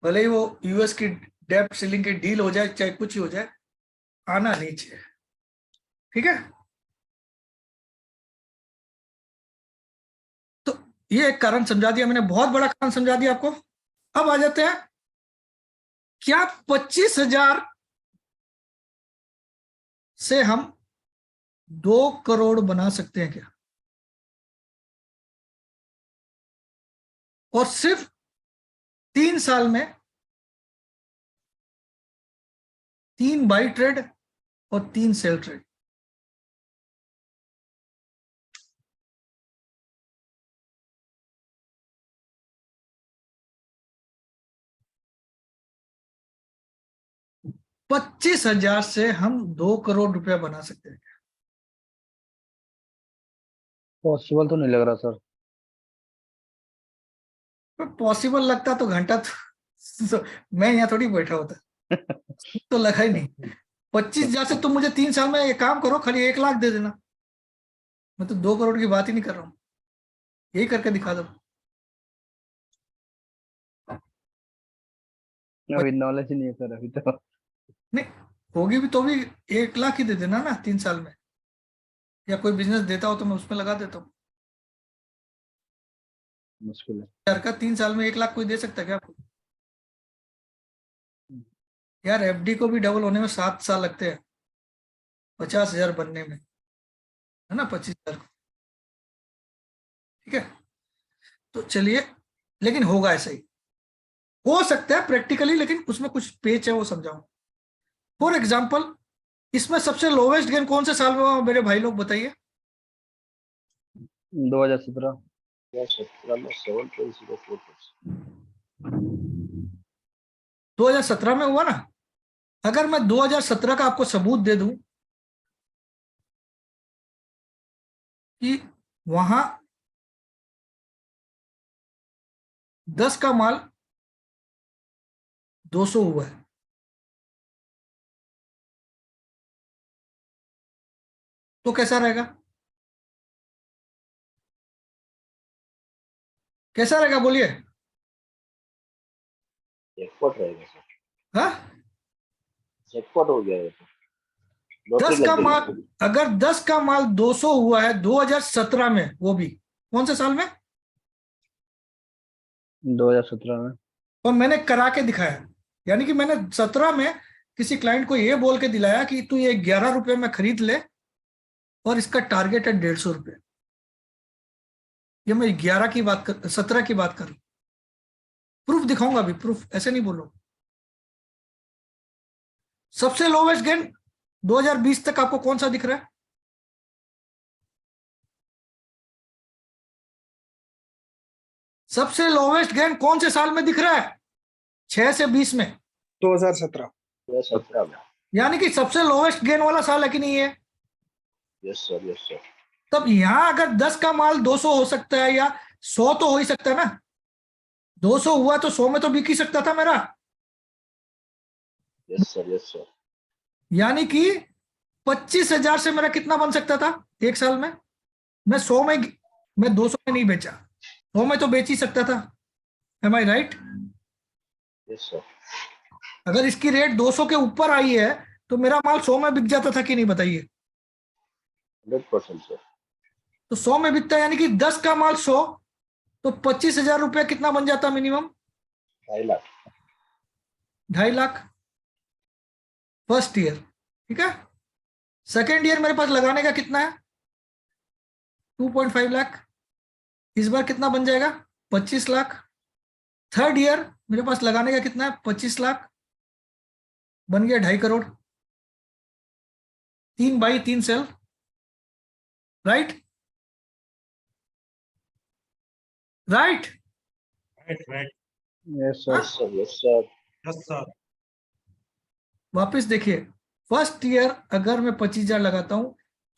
भले ही वो यूएस की डेब्ट सीलिंग की डील हो जाए, चाहे कुछ ही हो जाए, आना नहीं चाहिए, ठीक है। तो ये एक कारण समझा दिया मैंने, बहुत बड़ा कारण समझा दिया आपको। अब आ जाते हैं, क्या 25,000 से हम 2 करोड़ बना सकते हैं क्या? और सिर्फ 3 साल में 3 बाई ट्रेड और 3 सेल ट्रेड। $25,000 से हम 2 करोड़ रुपया बना सकते हैं। पॉसिबल तो नहीं लग रहा सर। पॉसिबल लगता तो घंटा तो मैं यहाँ थोड़ी बैठा होता तो लगा ही नहीं। 25,000 से तुम मुझे 3 साल में ये काम करो, खाली 1 लाख दे देना, मैं तो 2 करोड़ की बात ही नहीं कर रहा हूँ, यही करके दिखा दो। अभी नॉलेज नहीं है सर अभी तो। नहीं होगी भी तो भी 1 लाख ही दे देना ना 3 साल में, या कोई बिजनेस देता हो तो मैं उसमें लगा देता हूँ। मुश्किल है। यार का 3 साल में 1 लाख कोई दे सकता है क्या आपको? यार एफडी को भी डबल होने में 7 साल लगते हैं, 50,000 बनने में, है ना, 25,000। ठीक है, तो चलिए, लेकिन होगा ऐसा ही, हो सकता है प्रैक्टिकली, लेकिन उसमें कुछ पेच है वो समझाऊं। फॉर एग्जाम्पल, इसमें सबसे लोवेस्ट गेन कौन से साल में हुआ मेरे भाई लोग बताइए? 2017। 2017 में 7.04%। 2017 में हुआ ना। अगर मैं 2017 का आपको सबूत दे दूं कि वहां 10 का माल 200 हुआ है, तो कैसा रहेगा? कैसा रहेगा बोलिए? जैकपॉट रहेगा सर, हाँ, जैकपॉट हो गया ये तो, लॉटरी 10 का लग माल, गई। अगर 10 का माल 200 हुआ है 2017 में, वो भी कौन से साल में? 2017 में। और मैंने करा के दिखाया, यानी कि मैंने 17 में किसी क्लाइंट को ये बोल के दिलाया कि तू ये 11 रुपए में खरीद ले और इसका टारगेट है 150 रुपए। ये मैं 11 की बात कर, 17 की बात कर, प्रूफ दिखाऊंगा अभी, प्रूफ ऐसे नहीं बोलो। सबसे लोवेस्ट गेन 2020 तक आपको कौन सा दिख रहा है? सबसे लोवेस्ट गेन कौन से साल में दिख रहा है? 6 से 20 में, 2017। 2017 में। यानी कि सबसे लोवेस्ट गेन वाला साल है कि नहीं है? Yes sir, yes sir. तब यहां अगर 10 का माल 200 हो सकता है, या 100 तो हो ही सकता है ना। 200 हुआ तो 100 में तो बिक ही सकता था मेरा, यस सर, यस सर। यानी कि 25,000 से मेरा कितना बन सकता था 1 साल में? मैं 100 में, मैं 200 में नहीं बेचा, 100 में तो बेच ही सकता था। एम आई राइट? Yes sir. अगर इसकी रेट 200 के ऊपर आई है तो मेरा माल 100 में बिक जाता था कि नहीं बताइए? 100% सर। तो 100 में बिकता है, यानी कि 10 का माल 100, तो 25,000 रुपया कितना बन जाता minimum? 2.5 lakh. 2.5 lakh first year. ठीक है, सेकेंड ईयर मेरे पास लगाने का कितना है? 2.5 लाख। इस बार कितना बन जाएगा? 25 लाख। थर्ड ईयर मेरे पास लगाने का कितना है? 25 लाख, बन गया 2.5 crore. 3 by 3 sell, right? Right? Right right. Yes sir. Yes sir, yes sir. Yes sir. वापस देखिए, फर्स्ट ईयर अगर मैं 25,000 लगाता हूं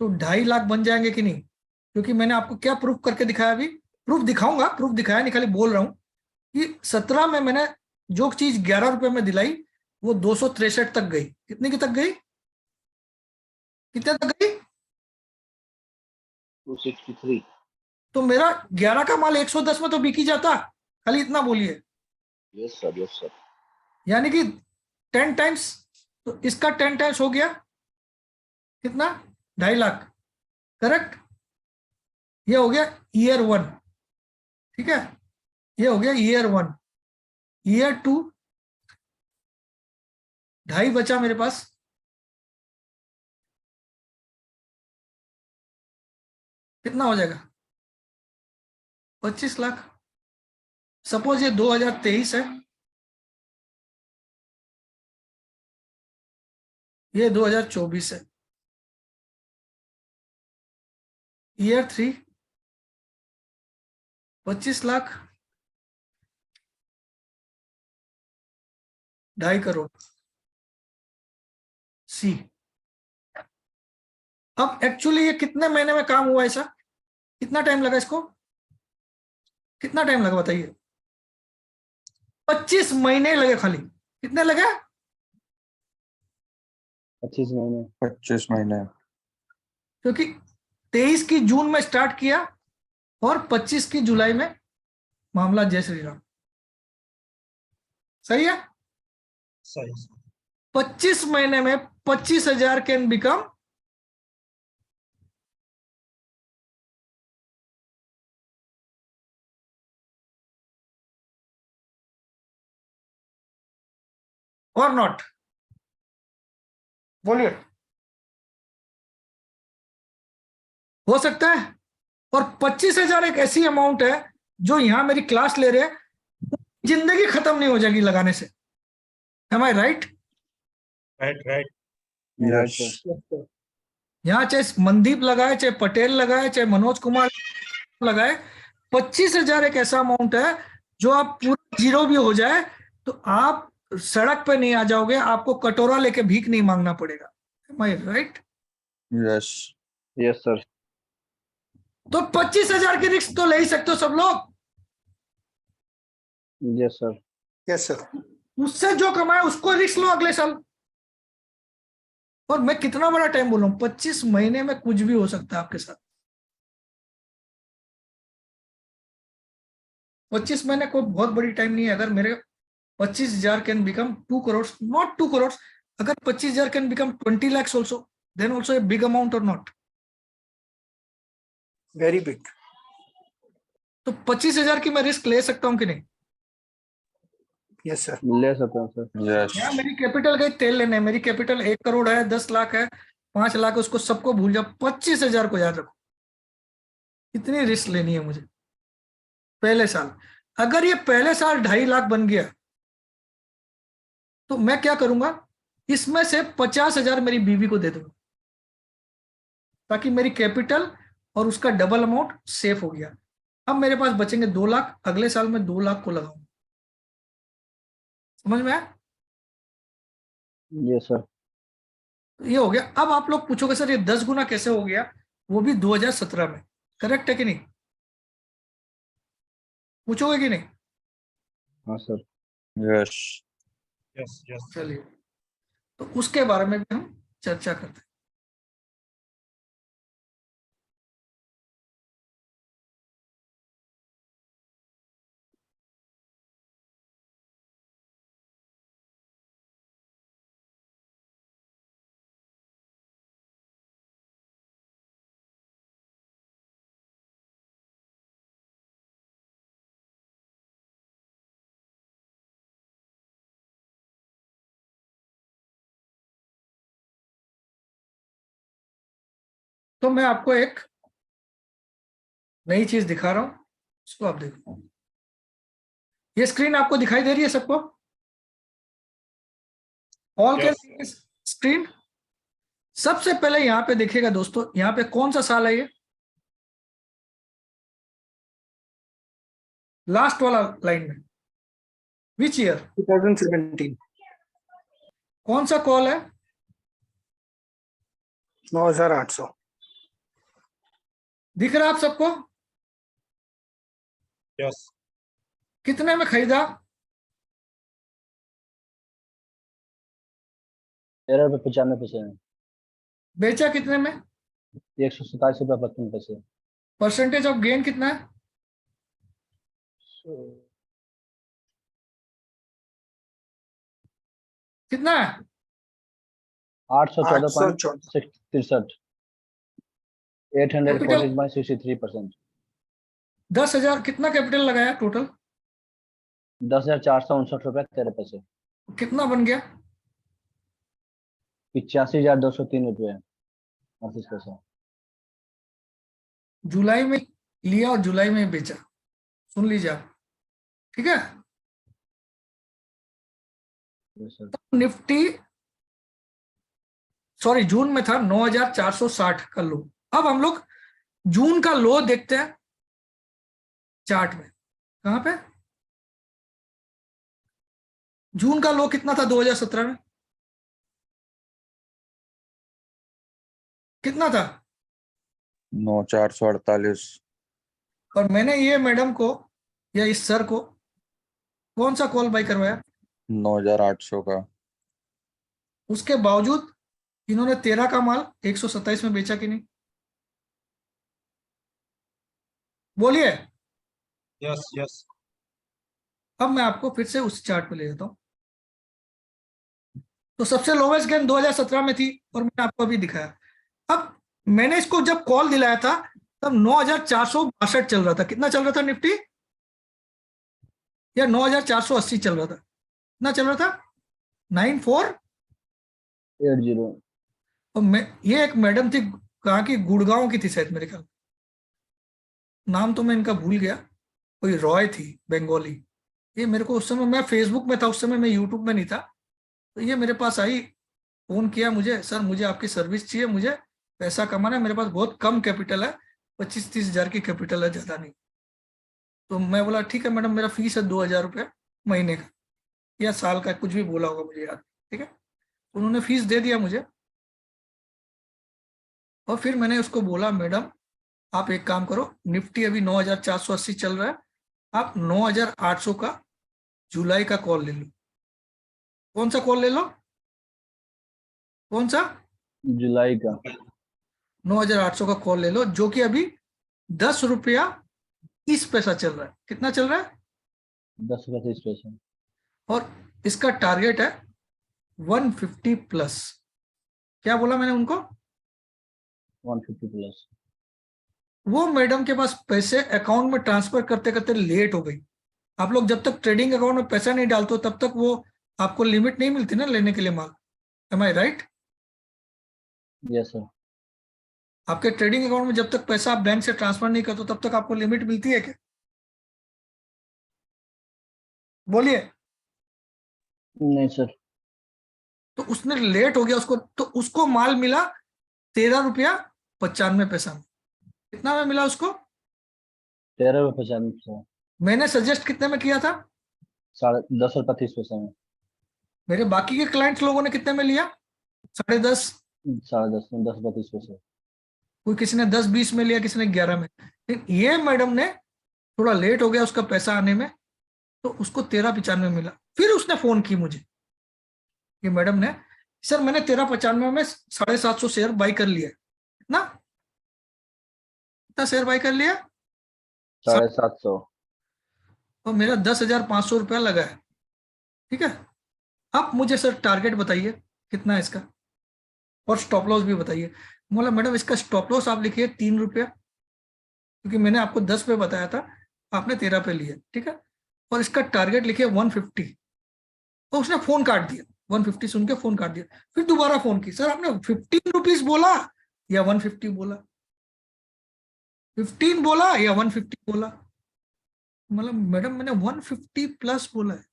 तो 2.5 लाख बन जाएंगे कि नहीं? क्योंकि मैंने आपको क्या प्रूफ करके दिखाया, अभी प्रूफ दिखाऊंगा, प्रूफ दिखाया नहीं, खाली बोल रहा हूं कि 17 में मैंने जो चीज 11 रुपए में दिलाई वो 263 तक गई। कितने की तक गई? कितने तक गई? 263। तो मेरा 11 का माल 110 में तो बिक ही जाता, खाली इतना बोलिए। Yes sir, yes sir. यानी कि 10 टाइम्स, तो इसका 10 टाइम्स हो गया कितना? 2.5 लाख, करेक्ट? ये हो गया ईयर 1, ठीक है, ये हो गया ईयर 1। ईयर 2 2.5 बचा मेरे पास, कितना हो जाएगा? 25 लाख। सपोज ये 2023 है, ये 2024 है। ईयर 3 25 लाख, 2.5 करोड़। सी, अब एक्चुअली ये कितने महीने में काम हुआ ऐसा? कितना टाइम लगा इसको? कितना टाइम लगा बताइए? 25 महीने लगे खाली। कितने लगे? 25 महीने। 25 महीने। क्योंकि 23 की जून में स्टार्ट किया और 25 की जुलाई में मामला जय श्री राम। सही है? सही। 25 महीने में 25,000 कैन बिकम 1 और नॉट? बोलिए, हो सकता है? और 25,000 एक ऐसी अमाउंट है जो यहां मेरी क्लास ले रहे हैं, जिंदगी खत्म नहीं हो जाएगी लगाने से। Am I right? Right right. Right, Yes. sir. यहाँ चाहे मनदीप लगाए, चाहे पटेल लगाए, चाहे मनोज कुमार लगाए, 25,000 एक ऐसा अमाउंट है जो आप पूरा जीरो भी हो जाए तो आप सड़क पे नहीं आ जाओगे, आपको कटोरा लेके भीख नहीं मांगना पड़ेगा। Am I right? Yes. Yes, sir. तो 25,000 की रिस्क तो ले ही सकते हो सब लोग। Yes, sir. Yes sir. उससे जो कमाए उसको रिस्क लो अगले साल। और मैं कितना बड़ा टाइम बोल रहा हूं, 25 महीने में कुछ भी हो सकता है आपके साथ। 25 महीने कोई बहुत बड़ी टाइम नहीं है। अगर मेरे 25,000 can become 2 crore, not 2 crore, अगर 25,000 can become 20 lakhs also, then also a big amount और नॉट? Very big. तो 25,000 की मैं रिस्क ले सकता हूं कि नहीं? Yes sir. ले सकते हैं सर। Yes. यार मेरी कैपिटल गई तेल लेने, मेरी कैपिटल 1 करोड़ है, 10 लाख है, 5 लाख है, उसको सबको भूल जाओ, 25,000 को याद रखो। कितनी रिस्क लेनी है मुझे पहले साल? अगर ये पहले साल 2.5 लाख बन गया तो मैं क्या करूंगा, इसमें से 50,000 मेरी बीवी को दे दूंगा, ताकि मेरी कैपिटल और उसका डबल अमाउंट सेफ हो गया। अब मेरे पास बचेंगे 2 लाख, अगले साल मैं 2 लाख को लगाऊंगा। समझ में आया? Yes, sir. ये हो गया। अब आप लोग पूछोगे सर ये 10 गुना कैसे हो गया, वो भी 2017 में। करेक्ट है कि नहीं? पूछोगे कि नहीं? हाँ सर। Yes. Yes yes. चलिए, तो उसके बारे में भी हम चर्चा करते हैं। तो मैं आपको एक नई चीज दिखा रहा हूं, इसको आप देखो। ये स्क्रीन आपको दिखाई दे रही है सबको? All Yes. के स्क्रीन? सबसे पहले यहां पे देखिएगा दोस्तों, यहां पे कौन सा साल है ये? लास्ट वाला लाइन में विच ईयर? 2017। कौन सा कॉल है? 9,800। दिख रहा है आप सबको? यस। कितने में खरीदा? 13 रुपये 95 पैसे में। बेचा कितने में? 127 रुपये 55 पैसे। परसेंटेज ऑफ गेन कितना है? कितना है? 814.63। 840.63%। 10,000 कितना कैपिटल लगाया टोटल? 10,459 रुपये 13 पैसे। कितना बन गया? 85,203 रुपये 38 पैसे। जुलाई में लिया और जुलाई में बेचा। सुन लीजिए आप, ठीक है? Yes, sir. निफ्टी सॉरी जून में था 9,460 का लो। अब हम लोग जून का लो देखते हैं चार्ट में। कहां पे जून का लो कितना था? 2017 में कितना था? 9,448. और मैंने ये मैडम को या इस सर को कौन सा कॉल बाय करवाया? 9,800 का. उसके बावजूद इन्होंने 13 का माल 127 में बेचा कि नहीं? बोलिए। यस यस अब मैं आपको फिर से उस चार्ट पे ले जाता हूँ। तो सबसे लोवेस्ट गेन 2017 में थी और मैंने आपको अभी दिखाया। अब मैंने इसको जब कॉल दिलाया था तब 9462 चल रहा था। कितना चल रहा था निफ्टी? या 9480 चल रहा था? कितना चल रहा था? 9480। 80। और मैं, ये एक मैडम थी, कहाँ की, गुड़गांव की थी शायद, मेरे ख्याल, नाम तो मैं इनका भूल गया, कोई रॉय थी, बंगाली। ये मेरे को उस समय, मैं फेसबुक में था उस समय, मैं यूट्यूब में नहीं था। तो ये मेरे पास आई, फोन किया मुझे, सर मुझे आपकी सर्विस चाहिए, मुझे पैसा कमाना है, मेरे पास बहुत कम कैपिटल है, 25-30 हजार की कैपिटल है, ज्यादा नहीं। तो मैं बोला ठीक है मैडम, मेरा फीस है 2000 रुपये महीने का या साल का, कुछ भी बोला होगा मुझे याद, ठीक है। उन्होंने फीस दे दिया मुझे। और फिर मैंने उसको बोला, मैडम आप एक काम करो, निफ्टी अभी 9480 चल रहा है, आप 9800 का जुलाई का कॉल ले लो। कौन सा कॉल ले लो? कौन सा? जुलाई का 9800 का कॉल ले लो, जो कि अभी 10 रुपया 30 पैसा चल रहा है। कितना चल रहा है? 10% और इसका टारगेट है 150 प्लस। क्या बोला मैंने उनको? 150 प्लस। वो मैडम के पास पैसे अकाउंट में ट्रांसफर करते करते लेट हो गई। आप लोग जब तक ट्रेडिंग अकाउंट में पैसा नहीं डालते हो तब तक वो आपको लिमिट नहीं मिलती ना लेने के लिए माल। एम आई राइट? Yes sir. आपके ट्रेडिंग अकाउंट में जब तक पैसा आप बैंक से ट्रांसफर नहीं करते तब तक आपको लिमिट मिलती है क्या? बोलिए। नहीं सर। तो उसने लेट हो गया उसको, तो उसको माल मिला 13 रुपया 95 पैसा में। कितना में मिला उसको? 13.95। मैंने सजेस्ट कितने में किया था? 10.30 में। मेरे बाकी के क्लाइंट्स लोगों ने कितने में लिया? 10.5। 10.5 में 10.32। कोई किसी ने 10-20 में लिया, किसी ने 11 में। लेकिन ये मैडम ने थोड़ा लेट हो गया उसका पैसा आने में, तो उसको 13.95 मिला। फिर उसने फोन की मुझे, ये मैडम ने, सर मैंने 13.95 में 750 शेयर बाई कर लिया। कितना शेयर बाई कर लिया? 750। और मेरा 10,500 रुपया लगा है, ठीक है। अब मुझे सर टारगेट बताइए कितना है इसका, और स्टॉप लॉस भी बताइए। बोला मैडम इसका स्टॉप लॉस आप लिखिए 3 रुपया, क्योंकि मैंने आपको 10 पे बताया था, आपने 13 पे लिया, ठीक है। और इसका टारगेट लिखिए 150। तो उसने फोन काट दिया, 150 सुन के फोन काट दिया। फिर दोबारा फोन की, सर आपने 15 रुपीज बोला या 150 बोला? 15 बोला या 150 बोला? मतलब मैडम मैंने 150 प्लस बोला है।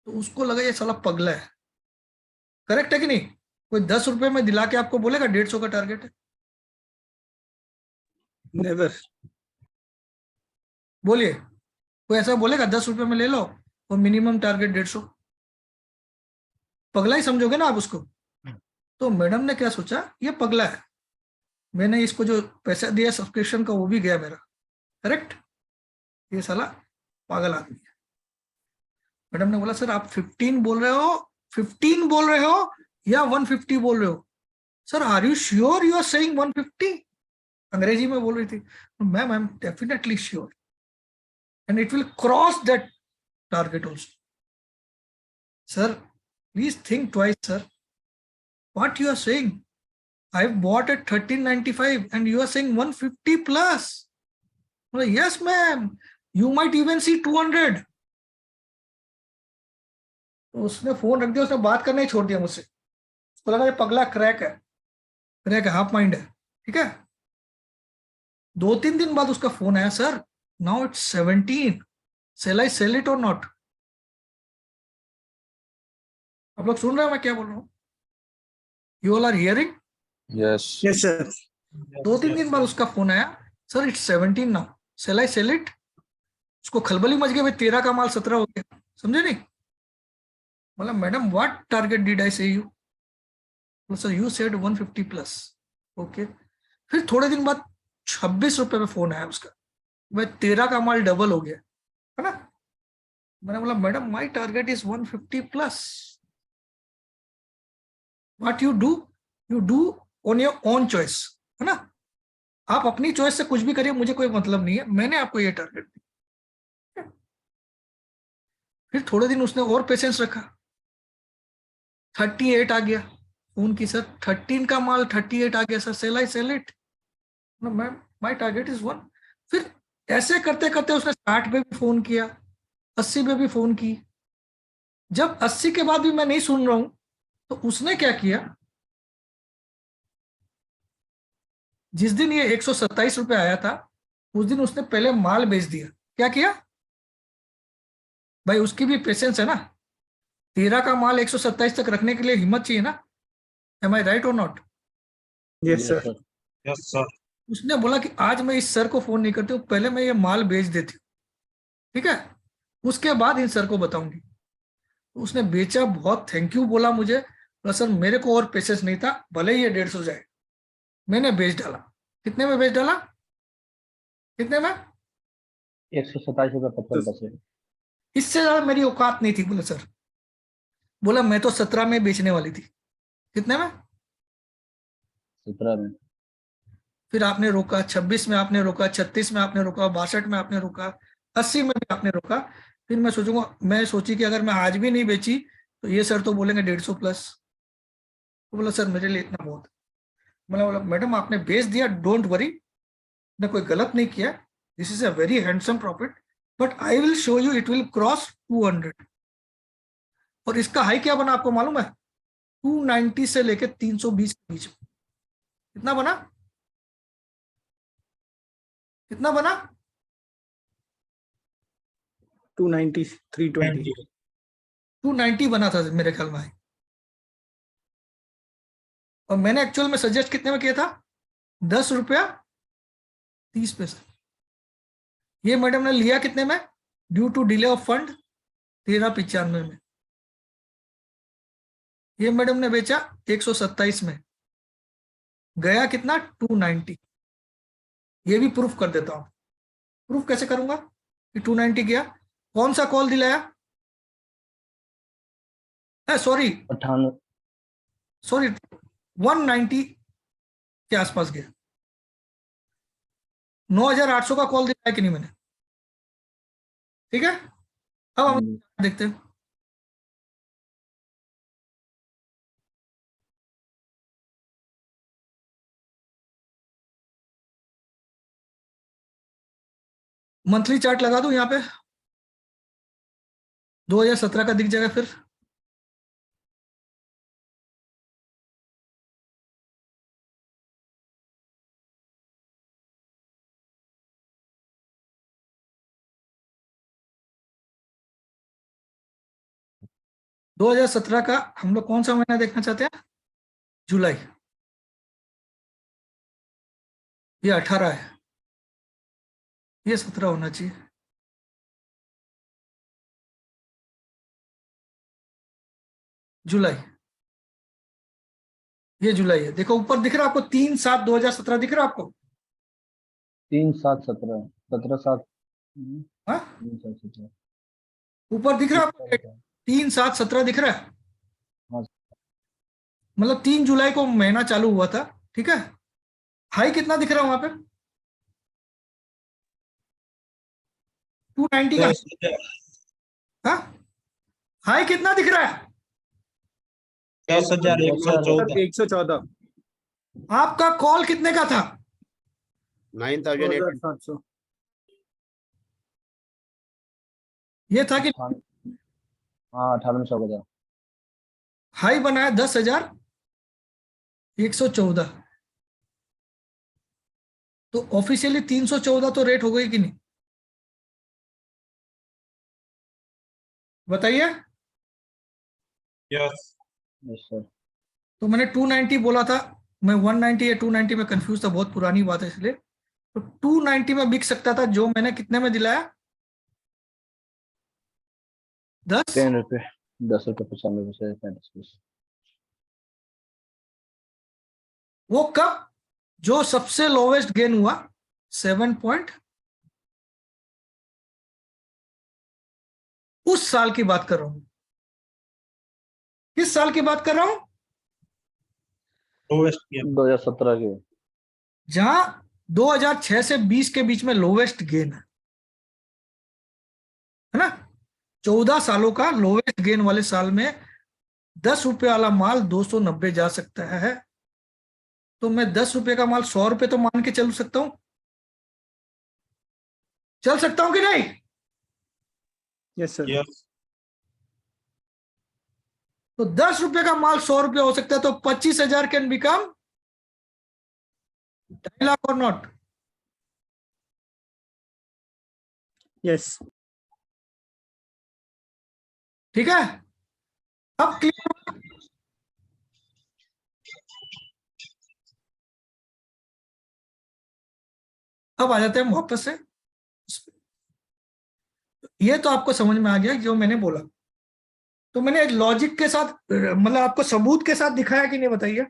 तो उसको लगा ये साला पगला है। करेक्ट है कि नहीं? कोई 10 रुपए में दिला के आपको बोलेगा 150 का टारगेट है? नेवर। बोलिए, कोई ऐसा बोलेगा 10 रुपए में ले लो और मिनिमम टारगेट 150? पगला ही समझोगे ना आप उसको। तो मैडम ने क्या सोचा, ये पगला है, मैंने इसको जो पैसा दिया सब्सक्रिप्शन का वो भी गया मेरा। करेक्ट? ये साला पागल आदमी है। मैडम ने बोला सर आप 15 बोल रहे हो, 15 बोल रहे हो या 150 बोल रहे हो? Sir are you sure you are saying 150? अंग्रेजी में बोल रही थी। Ma'am I am definitely sure and it will cross that target also. Sir please think twice sir, what you are saying? I bought at 1395 and you are saying 150 plus. Well, yes ma'am, you might even see 200. तो उसने phone रख दिया, उसने बात करना ही छोड़ दिया मुझसे। उसको लगा ये पगला क्रैक है, हाफ माइंड है, ठीक है। 2-3 दिन बाद उसका फोन आया, sir now it's 17, sell I sell it और नॉट? आप लोग सुन रहे हो मैं क्या बोल रहा हूँ? You all are hearing? Yes. Yes sir. 2-3 दिन बाद उसका फोन आया, sir it's 17 now, sell I sell it? उसको खलबली मच गई, भाई 13 का माल 17 हो गया, समझे नहीं? बोला madam what target did I say you? Sir you said 150 plus. Okay. फिर थोड़े दिन बाद 26 रुपए में फोन आया उसका, भाई 13 का माल डबल हो गया, है ना। मैंने बोला madam my target is 150 plus. What you do on your own choice, है ना। आप अपनी चॉइस से कुछ भी करिए, मुझे कोई मतलब नहीं है, मैंने आपको ये टारगेट दिया। फिर थोड़े दिन उसने और पेशेंस रखा, 38 आ गया फोन की, सर 13 का माल 38 आ गया sir, sell I sell it, my target is 1। फिर ऐसे करते करते उसने 60 पे भी फोन किया, 80 पे भी फोन की। जब 80 के बाद भी मैं नहीं सुन रहा हूं तो उसने क्या किया, जिस दिन ये 127 रुपए आया था उस दिन उसने पहले माल बेच दिया। क्या किया भाई, उसकी भी पेशेंस है ना, 13 का माल 127 तक रखने के लिए हिम्मत चाहिए ना। एम आई राइट और not? Yes sir. Sir. Yes sir. उसने बोला कि आज मैं इस सर को फोन नहीं करती हूँ, पहले मैं ये माल बेच देती हूँ, ठीक है, उसके बाद इन सर को बताऊंगी। उसने बेचा, बहुत थैंक यू बोला मुझे, बोला सर मेरे को और पेशेंस नहीं था, भले ही ये 150 जाए। मैंने बेच डाला। कितने में बेच डाला? कितने में? 127 रुपये 55 पैसे। इससे ज्यादा मेरी औकात नहीं थी। बोला सर, बोला मैं तो 17 में बेचने वाली थी। कितने में? 17 में। फिर आपने रोका, 26 में आपने रोका, 36 में आपने रोका, 62 में आपने रोका, 80 में भी आपने रोका। फिर मैं सोची कि अगर मैं आज भी नहीं बेची तो ये सर तो बोलेंगे 150 प्लस। तो बोला सर मेरे लिए इतना बहुत है। बोला मैडम आपने बेच दिया, डोंट वरी, ने कोई गलत नहीं किया, this is a very handsome profit, but I will show you it will cross 200। और इसका हाई क्या बना आपको मालूम है? 290 से लेके 320 के बीच में। कितना बना? कितना बना? 290 320 290 बना था मेरे ख्याल में। और मैंने एक्चुअल में सजेस्ट कितने में किया था? 10 रुपया 30 पैसे। ये मैडम ने लिया कितने में? Due to delay of fund 13.95 में। ये मैडम ने बेचा 127 में, गया कितना? 290। ये भी प्रूफ कर देता हूं। प्रूफ कैसे करूंगा कि 290 गया? कौन सा कॉल दिलाया? सॉरी 190 के आसपास गया। 9800 का कॉल दिलाया कि नहीं मैंने? ठीक है, अब हम देखते हैं। मंथली चार्ट लगा दूं यहां पे, 2017 का दिख जाएगा। फिर दो 2017 का हम लोग कौन सा महीना देखना चाहते हैं? जुलाई। ये 18 है, ये 17 होना चाहिए। जुलाई, ये जुलाई है। देखो ऊपर दिख रहा है आपको 3/7/2017 दिख रहा है आपको? 3/7/17 17/7 हाँ 3/7/17 ऊपर दिख रहा है आपको 3/7/17 दिख रहा है। हाँ। मतलब 3 जुलाई को महीना चालू हुआ था, ठीक है। हाई कितना दिख रहा है वहां पे? 290 का। हाँ हाई कितना दिख रहा है? 10,114। 114 आपका कॉल कितने का था? 9,800। 2700 ये था कि हाँ 9800 का था। हाई बनाया 10,114, तो ऑफिशियली 314 तो रेट हो गई कि नहीं? बताइए। यस। Yes sir. तो मैंने 290 बोला था, मैं 190 या 290 में कंफ्यूज था, बहुत पुरानी बात है इसलिए। तो 290 में बिक सकता था, जो मैंने कितने में दिलाया? 10 10 रुपये 95 पैसे 35 पैसे। वो कब? जो सबसे लोवेस्ट गेन हुआ 7 पॉइंट, उस साल की बात कर रहा हूं। किस साल की बात कर रहा हूं? 2017 के। जहां 2006 से 20 के बीच में लोवेस्ट गेन है ना। 14 सालों का लोवेस्ट गेन वाले साल में 10 रुपए वाला माल 290 जा सकता है। तो मैं 10 रुपए का माल 100 रुपए तो मान के चल सकता हूं, चल सकता हूं कि नहीं? Yes sir. यस तो 10 रुपए का माल 100 रुपए हो सकता है, तो 25,000 कैन बिकम 2.5 लाख और नॉट। यस ठीक है, अब क्लियर। अब आ जाते हैं हम वापस से। ये तो आपको समझ में आ गया जो मैंने बोला। तो मैंने लॉजिक के साथ, मतलब आपको सबूत के साथ दिखाया कि नहीं, बताइए।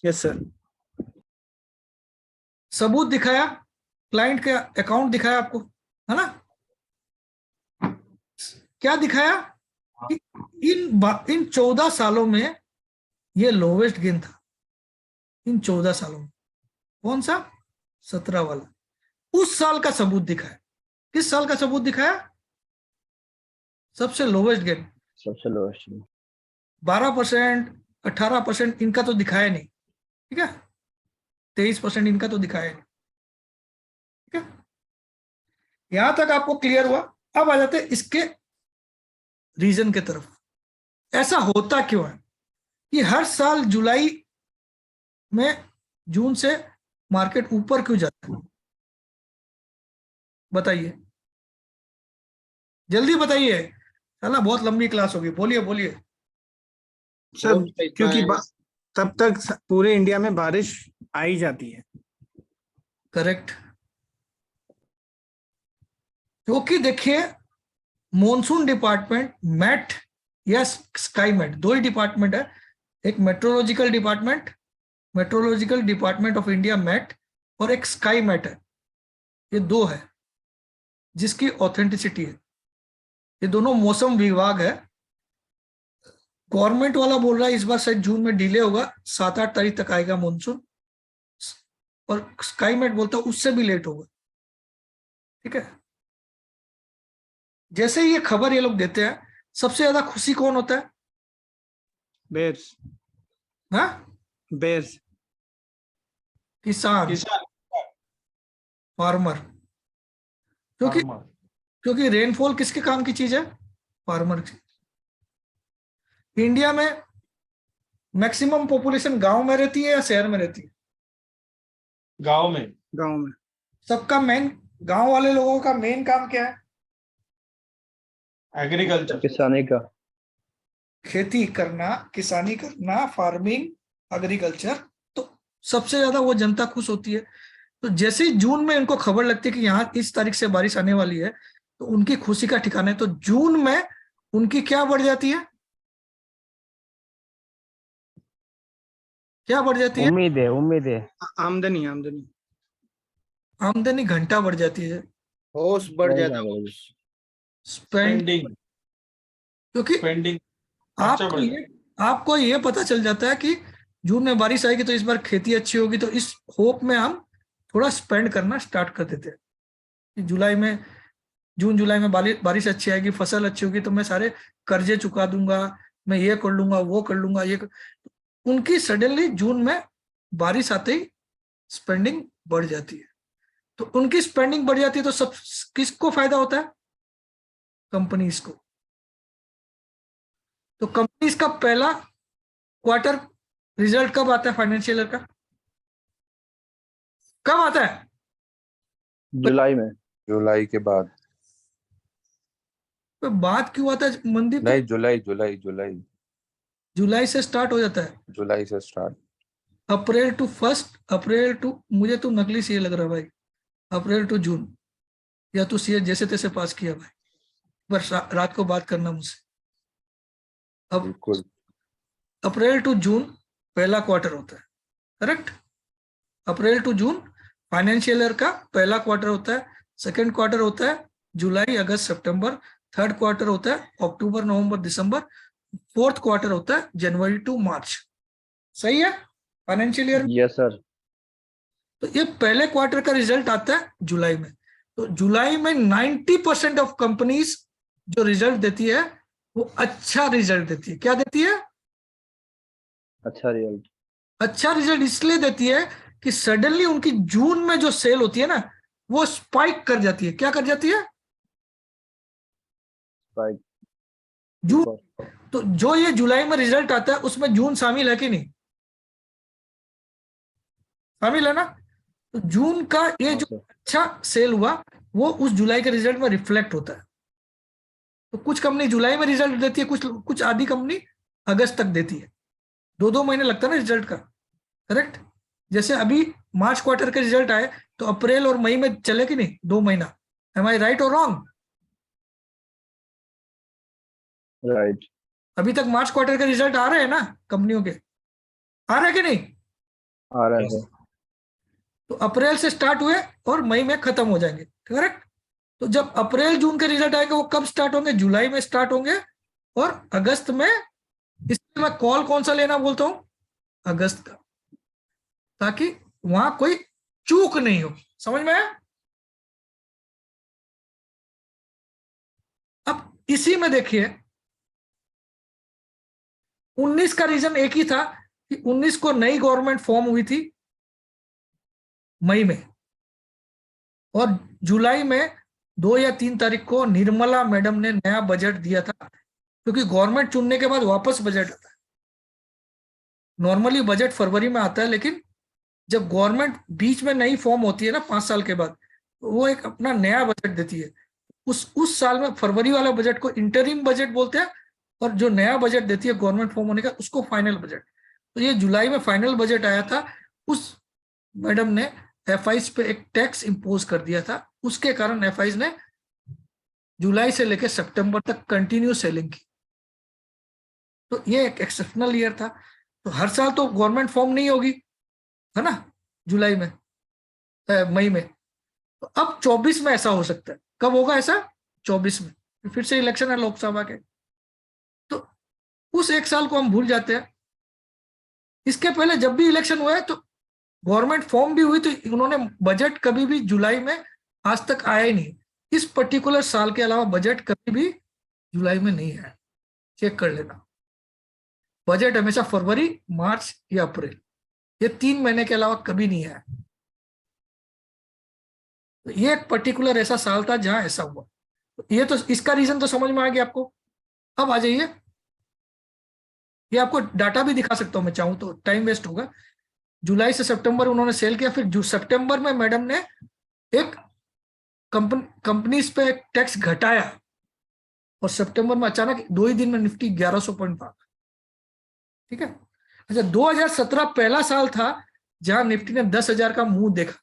Yes sir. सबूत दिखाया, क्लाइंट का अकाउंट दिखाया आपको, है ना। क्या दिखाया कि इन 14 सालों में ये लोवेस्ट गेन था। इन 14 सालों में कौन सा? 17 वाला। उस साल का सबूत दिखाया। किस साल का सबूत दिखाया? सबसे लोवेस्ट गेन। सबसे लोएस्ट 12%, 18% इनका तो दिखाया नहीं, ठीक है। 23% इनका तो दिखाया नहीं, ठीक है। यहां तक आपको क्लियर हुआ। अब आ जाते हैं इसके रीजन के तरफ। ऐसा होता क्यों है कि हर साल जुलाई में जून से मार्केट ऊपर क्यों जाता है? बताइए, जल्दी बताइए, चला बहुत लंबी क्लास होगी। बोलिए बोलिए। सर Growth का इतना क्योंकि है। तब तक पूरे इंडिया में बारिश आ ही जाती है। करेक्ट। क्योंकि देखिए, मॉनसून डिपार्टमेंट, मैट या स्काई मैट, दो ही डिपार्टमेंट है। एक meteorological department of India Met, और एक स्काई मैट है। ये दो है जिसकी ऑथेंटिसिटी है। ये दोनों मौसम विभाग है। गवर्नमेंट वाला बोल रहा है इस बार शायद जून में डिले होगा, 7-8 तारीख तक आएगा मॉनसून, और स्काई मैट बोलता है उससे भी लेट होगा, ठीक है। जैसे ही ये खबर ये लोग देते हैं, सबसे ज्यादा खुशी कौन होता है? बेर्स। हाँ, बेर्स। किसान, फार्मर। क्योंकि रेनफॉल किसके काम की चीज है? फार्मर की। इंडिया में मैक्सिमम पॉपुलेशन गांव में रहती है या शहर में रहती है? गांव में। गांव में। सबका मेन, गांव वाले लोगों का मेन काम क्या है? एग्रीकल्चर। किसानी का। खेती करना, किसानी करना, फार्मिंग, एग्रीकल्चर। तो सबसे ज्यादा वो जनता खुश होती है। तो जैसे ही जून में इनको खबर लगती है कि यहाँ इस तारीख से बारिश आने वाली है, तो उनकी खुशी का ठिकाना है। तो जून में उनकी क्या बढ़ जाती है? क्या बढ़ जाती है? उम्मीद है। आमदनी। आमदनी घंटा बढ़ जाती है। होश बढ़ जाता है। स्पेंडिंग। क्योंकि स्पेंडिंग। आपको ये पता चल जाता है कि जून में बारिश आएगी तो इस बार खेती अच्छी होगी, तो इस होप में हम थोड़ा स्पेंड करना स्टार्ट कर देते हैं कि जून जुलाई में बारिश अच्छी आएगी, फसल अच्छी होगी, तो मैं सारे कर्जे चुका दूंगा, मैं ये कर लूंगा, वो कर लूंगा, उनकी सडनली जून में बारिश आते ही स्पेंडिंग बढ़ जाती है। तो उनकी स्पेंडिंग बढ़ जाती है, तो सब किसको फायदा होता है? कंपनीज को। तो कंपनीज का पहला क्वार्टर रिजल्ट कब आता है फाइनेंशियल ईयर का? कब आता है? जुलाई में। जुलाई के बाद। तो बात क्यों आता है मंदी? तो नहीं, जुलाई जुलाई से स्टार्ट हो जाता है। जुलाई से स्टार्ट। अप्रैल टू मुझे तो नकली सीए लग रहा है भाई। अप्रैल टू जून, या तो सीए जैसे तैसे पास किया भाई, बस रात को बात करना मुझसे। अब बिल्कुल। अप्रैल टू जून पहला क्वार्टर होता है, correct. April to June financial year का पहला क्वार्टर होता है। सेकंड क्वार्टर होता है जुलाई अगस्त सितंबर। थर्ड क्वार्टर होता है अक्टूबर नवंबर दिसंबर। फोर्थ क्वार्टर होता है जनवरी टू मार्च। सही है? Financial year. Yes sir. तो ये पहले क्वार्टर का रिजल्ट आता है जुलाई में। तो जुलाई में 90% ऑफ कंपनीज जो रिजल्ट देती है वो अच्छा रिजल्ट देती है। क्या देती है? अच्छा रिजल्ट। अच्छा रिजल्ट इसलिए देती है कि सडनली उनकी जून में जो सेल होती है ना वो स्पाइक कर जाती है। क्या कर जाती है? राइट। जून। तो जो ये जुलाई में रिजल्ट आता है उसमें जून शामिल है कि नहीं? शामिल है ना। तो जून का ये जो अच्छा सेल हुआ वो उस जुलाई के रिजल्ट में रिफ्लेक्ट होता है। तो कुछ कंपनी जुलाई में रिजल्ट देती है, कुछ आधी कंपनी अगस्त तक देती है। 2-2 महीने लगता है ना रिजल्ट का। करेक्ट। जैसे अभी मार्च क्वार्टर के रिजल्ट आए तो अप्रैल और मई में चले कि नहीं? 2 महीना। एम आई राइट और रॉन्ग? राइट। अभी तक मार्च क्वार्टर के रिजल्ट आ रहे हैं ना कंपनियों के? आ रहे हैं कि नहीं? आ रहा है। तो अप्रैल से स्टार्ट हुए और मई में खत्म हो जाएंगे। करेक्ट। तो जब अप्रैल जून के रिजल्ट आएंगे वो कब स्टार्ट होंगे? जुलाई में स्टार्ट होंगे और अगस्त में। इसलिए मैं कॉल कौन सा लेना बोलता हूं? अगस्त का, ताकि वहां कोई चूक नहीं हो। समझ में आया? अब इसी में देखिए 19 का रीजन एक ही था कि 19 को नई गवर्नमेंट फॉर्म हुई थी मई में, और जुलाई में 2 या 3 तारीख को निर्मला मैडम ने नया बजट दिया था। क्योंकि गवर्नमेंट चुनने के बाद वापस बजट आता है। नॉर्मली बजट फरवरी में आता है, लेकिन जब गवर्नमेंट बीच में नई फॉर्म होती है ना 5 साल के बाद, वो एक अपना नया बजट देती है। उस साल में फरवरी वाला बजट को इंटरिम बजट बोलते हैं, और जो नया बजट देती है गवर्नमेंट फॉर्म होने का उसको फाइनल बजट। तो ये जुलाई में फाइनल बजट आया था। उस मैडम ने एफआईज पे एक टैक्स इंपोज कर दिया था। उसके कारण एफआईज ने जुलाई से लेकर सितंबर तक कंटिन्यू सेलिंग की। तो ये एक एक्सेप्शनल ईयर था। तो हर साल तो गवर्नमेंट फॉर्म नहीं होगी, है ना, जुलाई में, मई में। तो अब 24 में ऐसा हो सकता है। कब होगा ऐसा? 24 में। फिर से इलेक्शन है लोकसभा के। तो उस एक साल को हम भूल जाते हैं। इसके पहले जब भी इलेक्शन हुआ है तो गवर्नमेंट फॉर्म भी हुई, तो उन्होंने बजट कभी भी जुलाई में आज तक आया ही नहीं। इस पर्टिकुलर साल के अलावा बजट कभी भी जुलाई में नहीं आया। चेक कर लेना। बजट हमेशा फरवरी, मार्च या अप्रैल, ये 3 महीने के अलावा कभी नहीं आया। तो ये एक पर्टिकुलर ऐसा साल था जहां ऐसा हुआ। तो ये तो इसका रीजन तो समझ में आ गया आपको। अब आ जाइए, ये आपको डाटा भी दिखा सकता हूं मैं चाहूं तो, टाइम वेस्ट होगा। जुलाई से सितंबर उन्होंने सेल किया। फिर सितंबर में मैडम ने एक कंपनीज पे एक टैक्स घटाया, और सितंबर में अचानक 2 ही दिन में निफ्टी 1100 पॉइंट भागा। ठीक है। अच्छा, 2017 पहला साल था जहां निफ्टी ने 10,000 का मुंह देखा।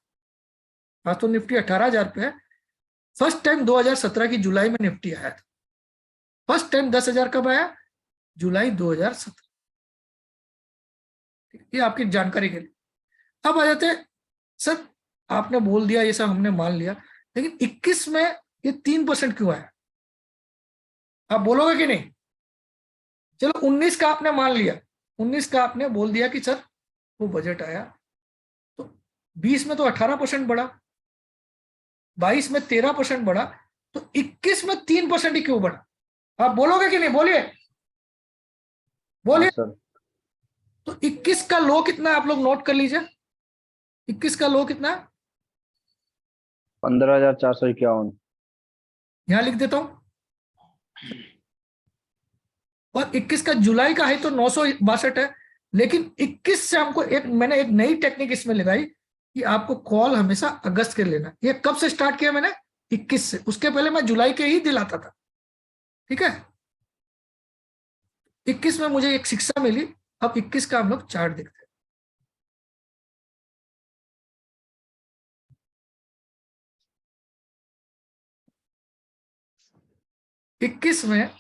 आज तो निफ्टी 18,000 पे है। फर्स्ट टाइम 2017 की जुलाई में निफ्टी आया था। फर्स्ट टाइम 10,000 कब आया? जुलाई 2017। ये आपकी जानकारी के लिए। अब आ जाते हैं, सर आपने बोल दिया ये सब हमने मान लिया, लेकिन 21 में ये 3% क्यों आया? आप बोलोगे कि नहीं? चलो 19 का आपने मान लिया, 19 का आपने बोल दिया कि सर वो बजट आया। तो 20 में तो 18% बढ़ा, 22 में 13% बढ़ा, तो 21 में 3% ही क्यों बढ़ा? आप बोलोगे कि नहीं? बोलिए बोलिए। तो 21 का लो कितना है आप लोग नोट कर लीजिए। 21 का लो कितना है? 15,451। यहां लिख देता हूं। और 21 का जुलाई का है तो 962 है। लेकिन 21 से हमको मैंने एक नई टेक्निक इसमें लगाई कि आपको कॉल हमेशा अगस्त के लेना। ये कब से स्टार्ट किया मैंने? 21 से। उसके पहले मैं जुलाई के ही दिलाता था। ठीक है। 21 में मुझे एक शिक्षा मिली। अब 21 का हम लोग चार्ट देखते हैं। 21 में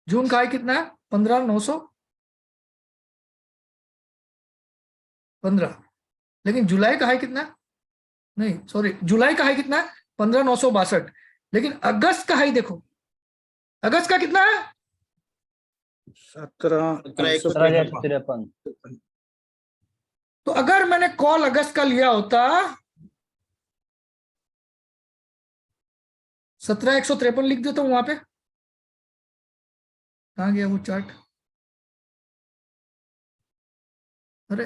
जून का हाई कितना है? 15,915। लेकिन जुलाई का हाई कितना है? नहीं सॉरी, जुलाई का हाई कितना है? 15,962। लेकिन अगस्त का हाई देखो, अगस्त का कितना है? 17,153। तो अगर मैंने कॉल अगस्त का लिया होता 17,153 लिख देता हूं वहां पे। कहां गया वो चार्ट? अरे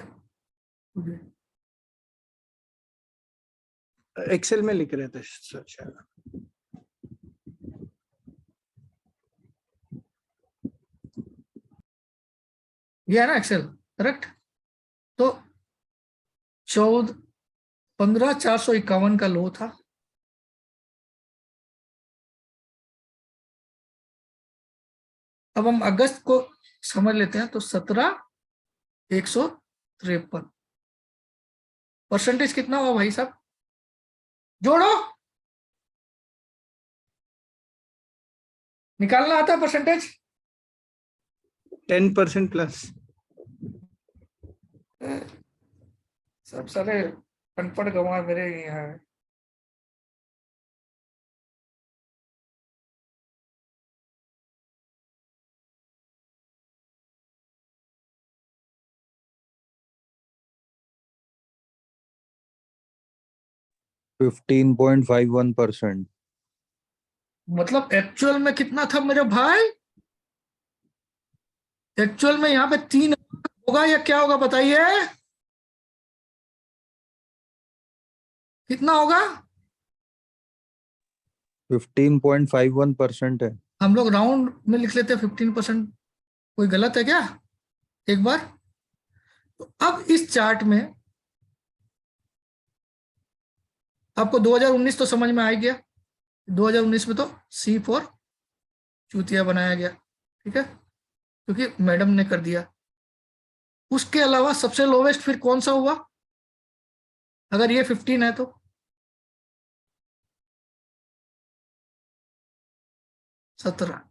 एक्सेल में लिख रहे थे शायद। ये है ना एक्सेल, करेक्ट। तो 15,451 का लो था। अब हम अगस्त को समझ लेते हैं, तो 17,153 परसेंटेज कितना हुआ भाई साहब? जोड़ो, निकालना आता है परसेंटेज? 10% प्लस। सब सारे अनपढ़ गंवार मेरे यहाँ है। %15.51। मतलब एक्चुअल में कितना था मेरे भाई? एक्चुअल में यहाँ पे 3 होगा या क्या होगा बताइए? कितना होगा? 15.51% है। हम लोग राउंड में लिख लेते हैं 15%, कोई गलत है क्या? एक बार तो अब इस चार्ट में आपको 2019 तो समझ में आ गया। 2019 में तो C4 चूतिया बनाया गया, ठीक है, क्योंकि मैडम ने कर दिया। उसके अलावा सबसे लोवेस्ट फिर कौन सा हुआ? अगर ये 15 है तो 17।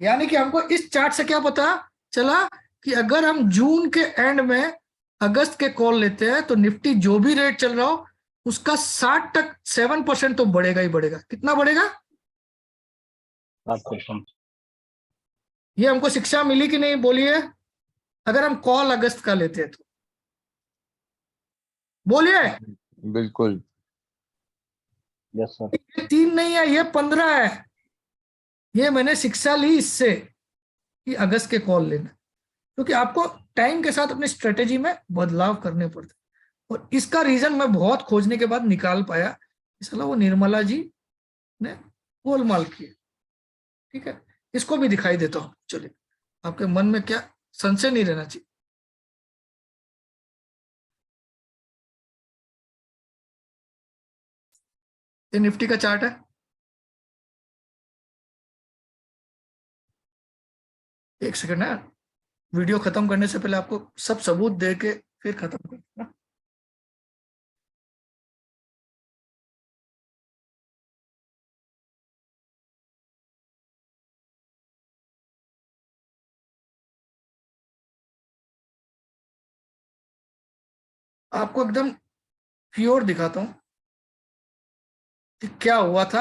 यानी कि हमको इस चार्ट से क्या पता चला कि अगर हम जून के एंड में अगस्त के कॉल लेते हैं तो निफ्टी जो भी रेट चल रहा हो उसका 7% तो बढ़ेगा ही बढ़ेगा। कितना बढ़ेगा? 7%। ये हमको शिक्षा मिली कि नहीं बोलिए? अगर हम कॉल अगस्त का लेते हैं तो बोलिए। बिल्कुल। Yes sir. ये 3 नहीं है, ये 15 है। ये मैंने शिक्षा ली इससे कि अगस्त के कॉल लेना, क्योंकि आपको टाइम के साथ अपनी स्ट्रेटेजी में बदलाव करने पड़ते। और इसका रीजन मैं बहुत खोजने के बाद निकाल पाया, इसलिए वो निर्मला जी ने गोलमाल किया। ठीक है, इसको भी दिखाई देता हूं। चलिए, आपके मन में क्या संशय नहीं रहना चाहिए। ये निफ्टी का चार्ट है। एक सेकंड है, वीडियो खत्म करने से पहले आपको सब सबूत दे के फिर खत्म करना। आपको एकदम प्योर दिखाता हूं कि क्या हुआ था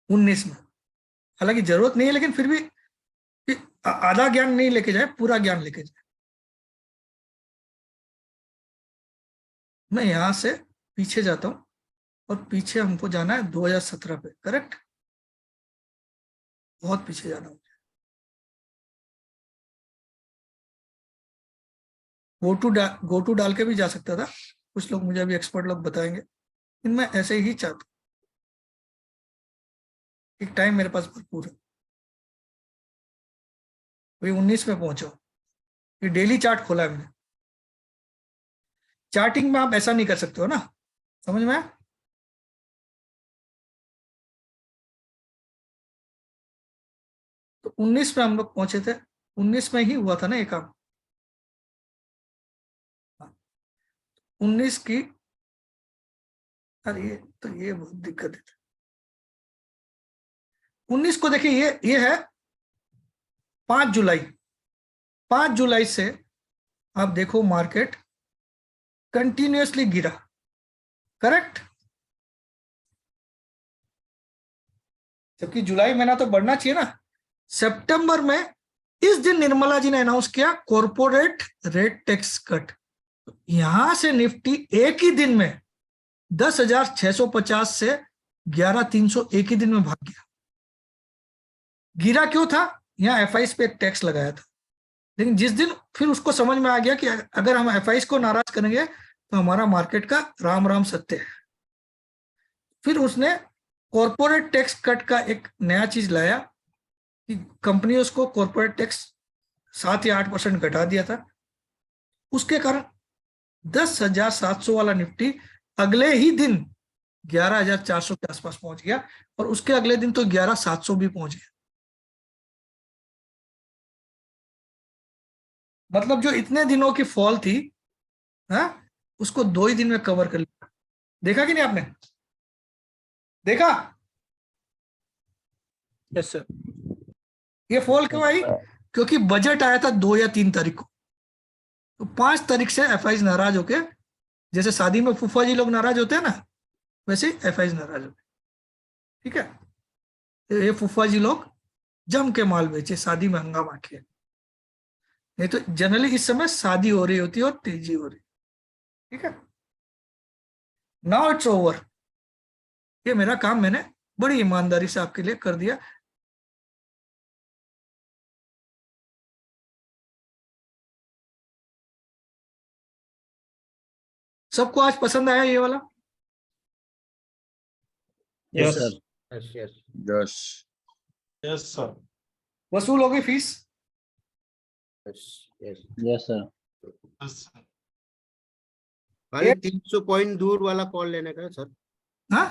19 में। हालांकि जरूरत नहीं है, लेकिन फिर भी कि आधा ज्ञान नहीं लेके जाए, पूरा ज्ञान लेके जाए। मैं यहां से पीछे जाता हूं और पीछे हमको जाना है 2017 पे, करेक्ट? बहुत पीछे जाना है। गो टू डाल के भी जा सकता था, कुछ लोग मुझे अभी एक्सपर्ट लोग बताएंगे, लेकिन मैं ऐसे ही चाहता हूं। एक टाइम मेरे पास भरपूर है। अभी 19 में पहुंचा, ये डेली चार्ट खोला है मैंने। चार्टिंग में आप ऐसा नहीं कर सकते हो ना, समझ में आया? तो 19 में हम लोग पहुंचे थे, 19 में ही हुआ था ना ये काम। 19 की, अरे ये बहुत दिक्कत है। 19 को देखिए, ये है 5 जुलाई। 5 जुलाई से आप देखो मार्केट कंटिन्यूअसली गिरा, करेक्ट, जबकि जुलाई महीना तो बढ़ना चाहिए ना। सितंबर में इस दिन निर्मला जी ने अनाउंस किया कॉर्पोरेट रेट टैक्स कट, यहां से निफ्टी एक ही दिन में 10,650 से 11,300 एक ही दिन में भाग गया। गिरा क्यों था? यहाँ एफआईएस पे एक टैक्स लगाया था, लेकिन जिस दिन फिर उसको समझ में आ गया कि अगर हम एफआईएस को नाराज करेंगे तो हमारा मार्केट का राम राम सत्य है, फिर उसने कॉर्पोरेट टैक्स कट का एक नया चीज लाया कि कंपनियों को कॉर्पोरेट टैक्स 7 या 8% घटा दिया था। उसके कारण 10,700 वाला निफ्टी अगले ही दिन 11,400 के आसपास पहुंच गया, और उसके अगले दिन तो 11,700 भी पहुंच गया। मतलब जो इतने दिनों की फॉल थी, हाँ, उसको 2 ही दिन में कवर कर लिया। देखा कि नहीं आपने? देखा? Yes sir. ये फॉल क्यों आई? क्योंकि बजट आया था 2 या 3 तारीख को, तो 5 तारीख से एफआईज नाराज होके, जैसे शादी में फूफा जी लोग नाराज होते हैं ना, वैसे एफआईज नाराज होते, ठीक है। ये फूफा जी लोग जम के माल बेचे, शादी में हंगामा किया। नहीं तो जनरली इस समय शादी हो रही होती है और तेजी हो रही, ठीक है। Now it's over. ये मेरा काम मैंने बड़ी ईमानदारी से आपके लिए कर दिया। सबको आज पसंद आया ये वाला? Yes Yes. Sir. Yes yes yes yes sir. वसूल होगी fees? Yes yes. Yes sir. खाली 300 पॉइंट दूर वाला कॉल लेने का है सर। हाँ,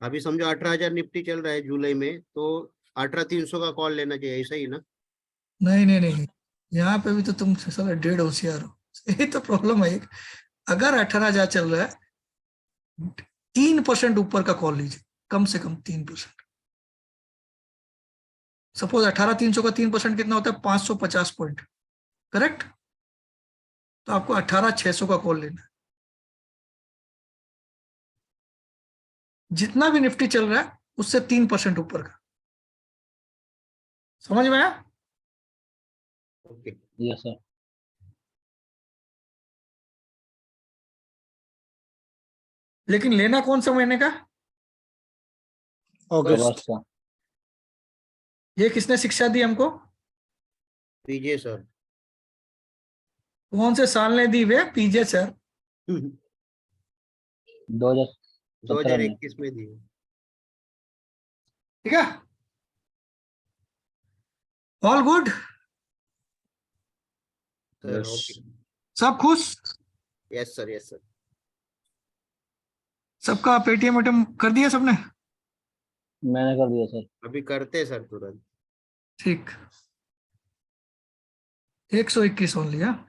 अभी समझो 18,000 निफ्टी चल रहा है जुलाई में, तो 18,300 का कॉल लेना चाहिए, ऐसा ही ना? नहीं नहीं नहीं, यहाँ पे भी तो तुम साला 1.5 होशियार हो। यही तो प्रॉब्लम है। अगर 18,000 चल रहा है, 3% ऊपर का कॉल लीजिए, कम से कम 3%। सपोज 18,300 का 3% कितना होता है? 550 पॉइंट, करेक्ट। तो आपको 18,600 का कॉल लेना है। जितना भी निफ्टी चल रहा है उससे 3% ऊपर का। समझ में आया? ओके। Yes sir. लेकिन लेना कौन सा महीने का? अगस्त। अगस्त का। ये किसने शिक्षा दी हमको? पीजे सर। कौन से साल ने दी वे? पीजे सर। 2017 में। 2021 में दी। ठीक है, all good, sir yes okay. सब खुश? Yes sir yes sir. सबका पेटीएम वेटीएम कर दिया सबने? मैंने कर दिया सर। अभी करते सर तुरंत। ठीक, 121 ओनली। हाँ,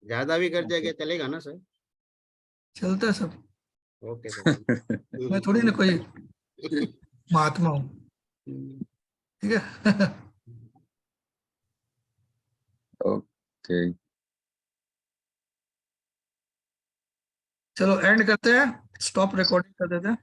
ज्यादा भी कर दिया चलेगा ना सर? चलता है सब। Okay sir. मैं थोड़ी ना कोई महात्मा हूँ, ठीक है। ओके। चलो एंड करते हैं, स्टॉप रिकॉर्डिंग कर देते हैं।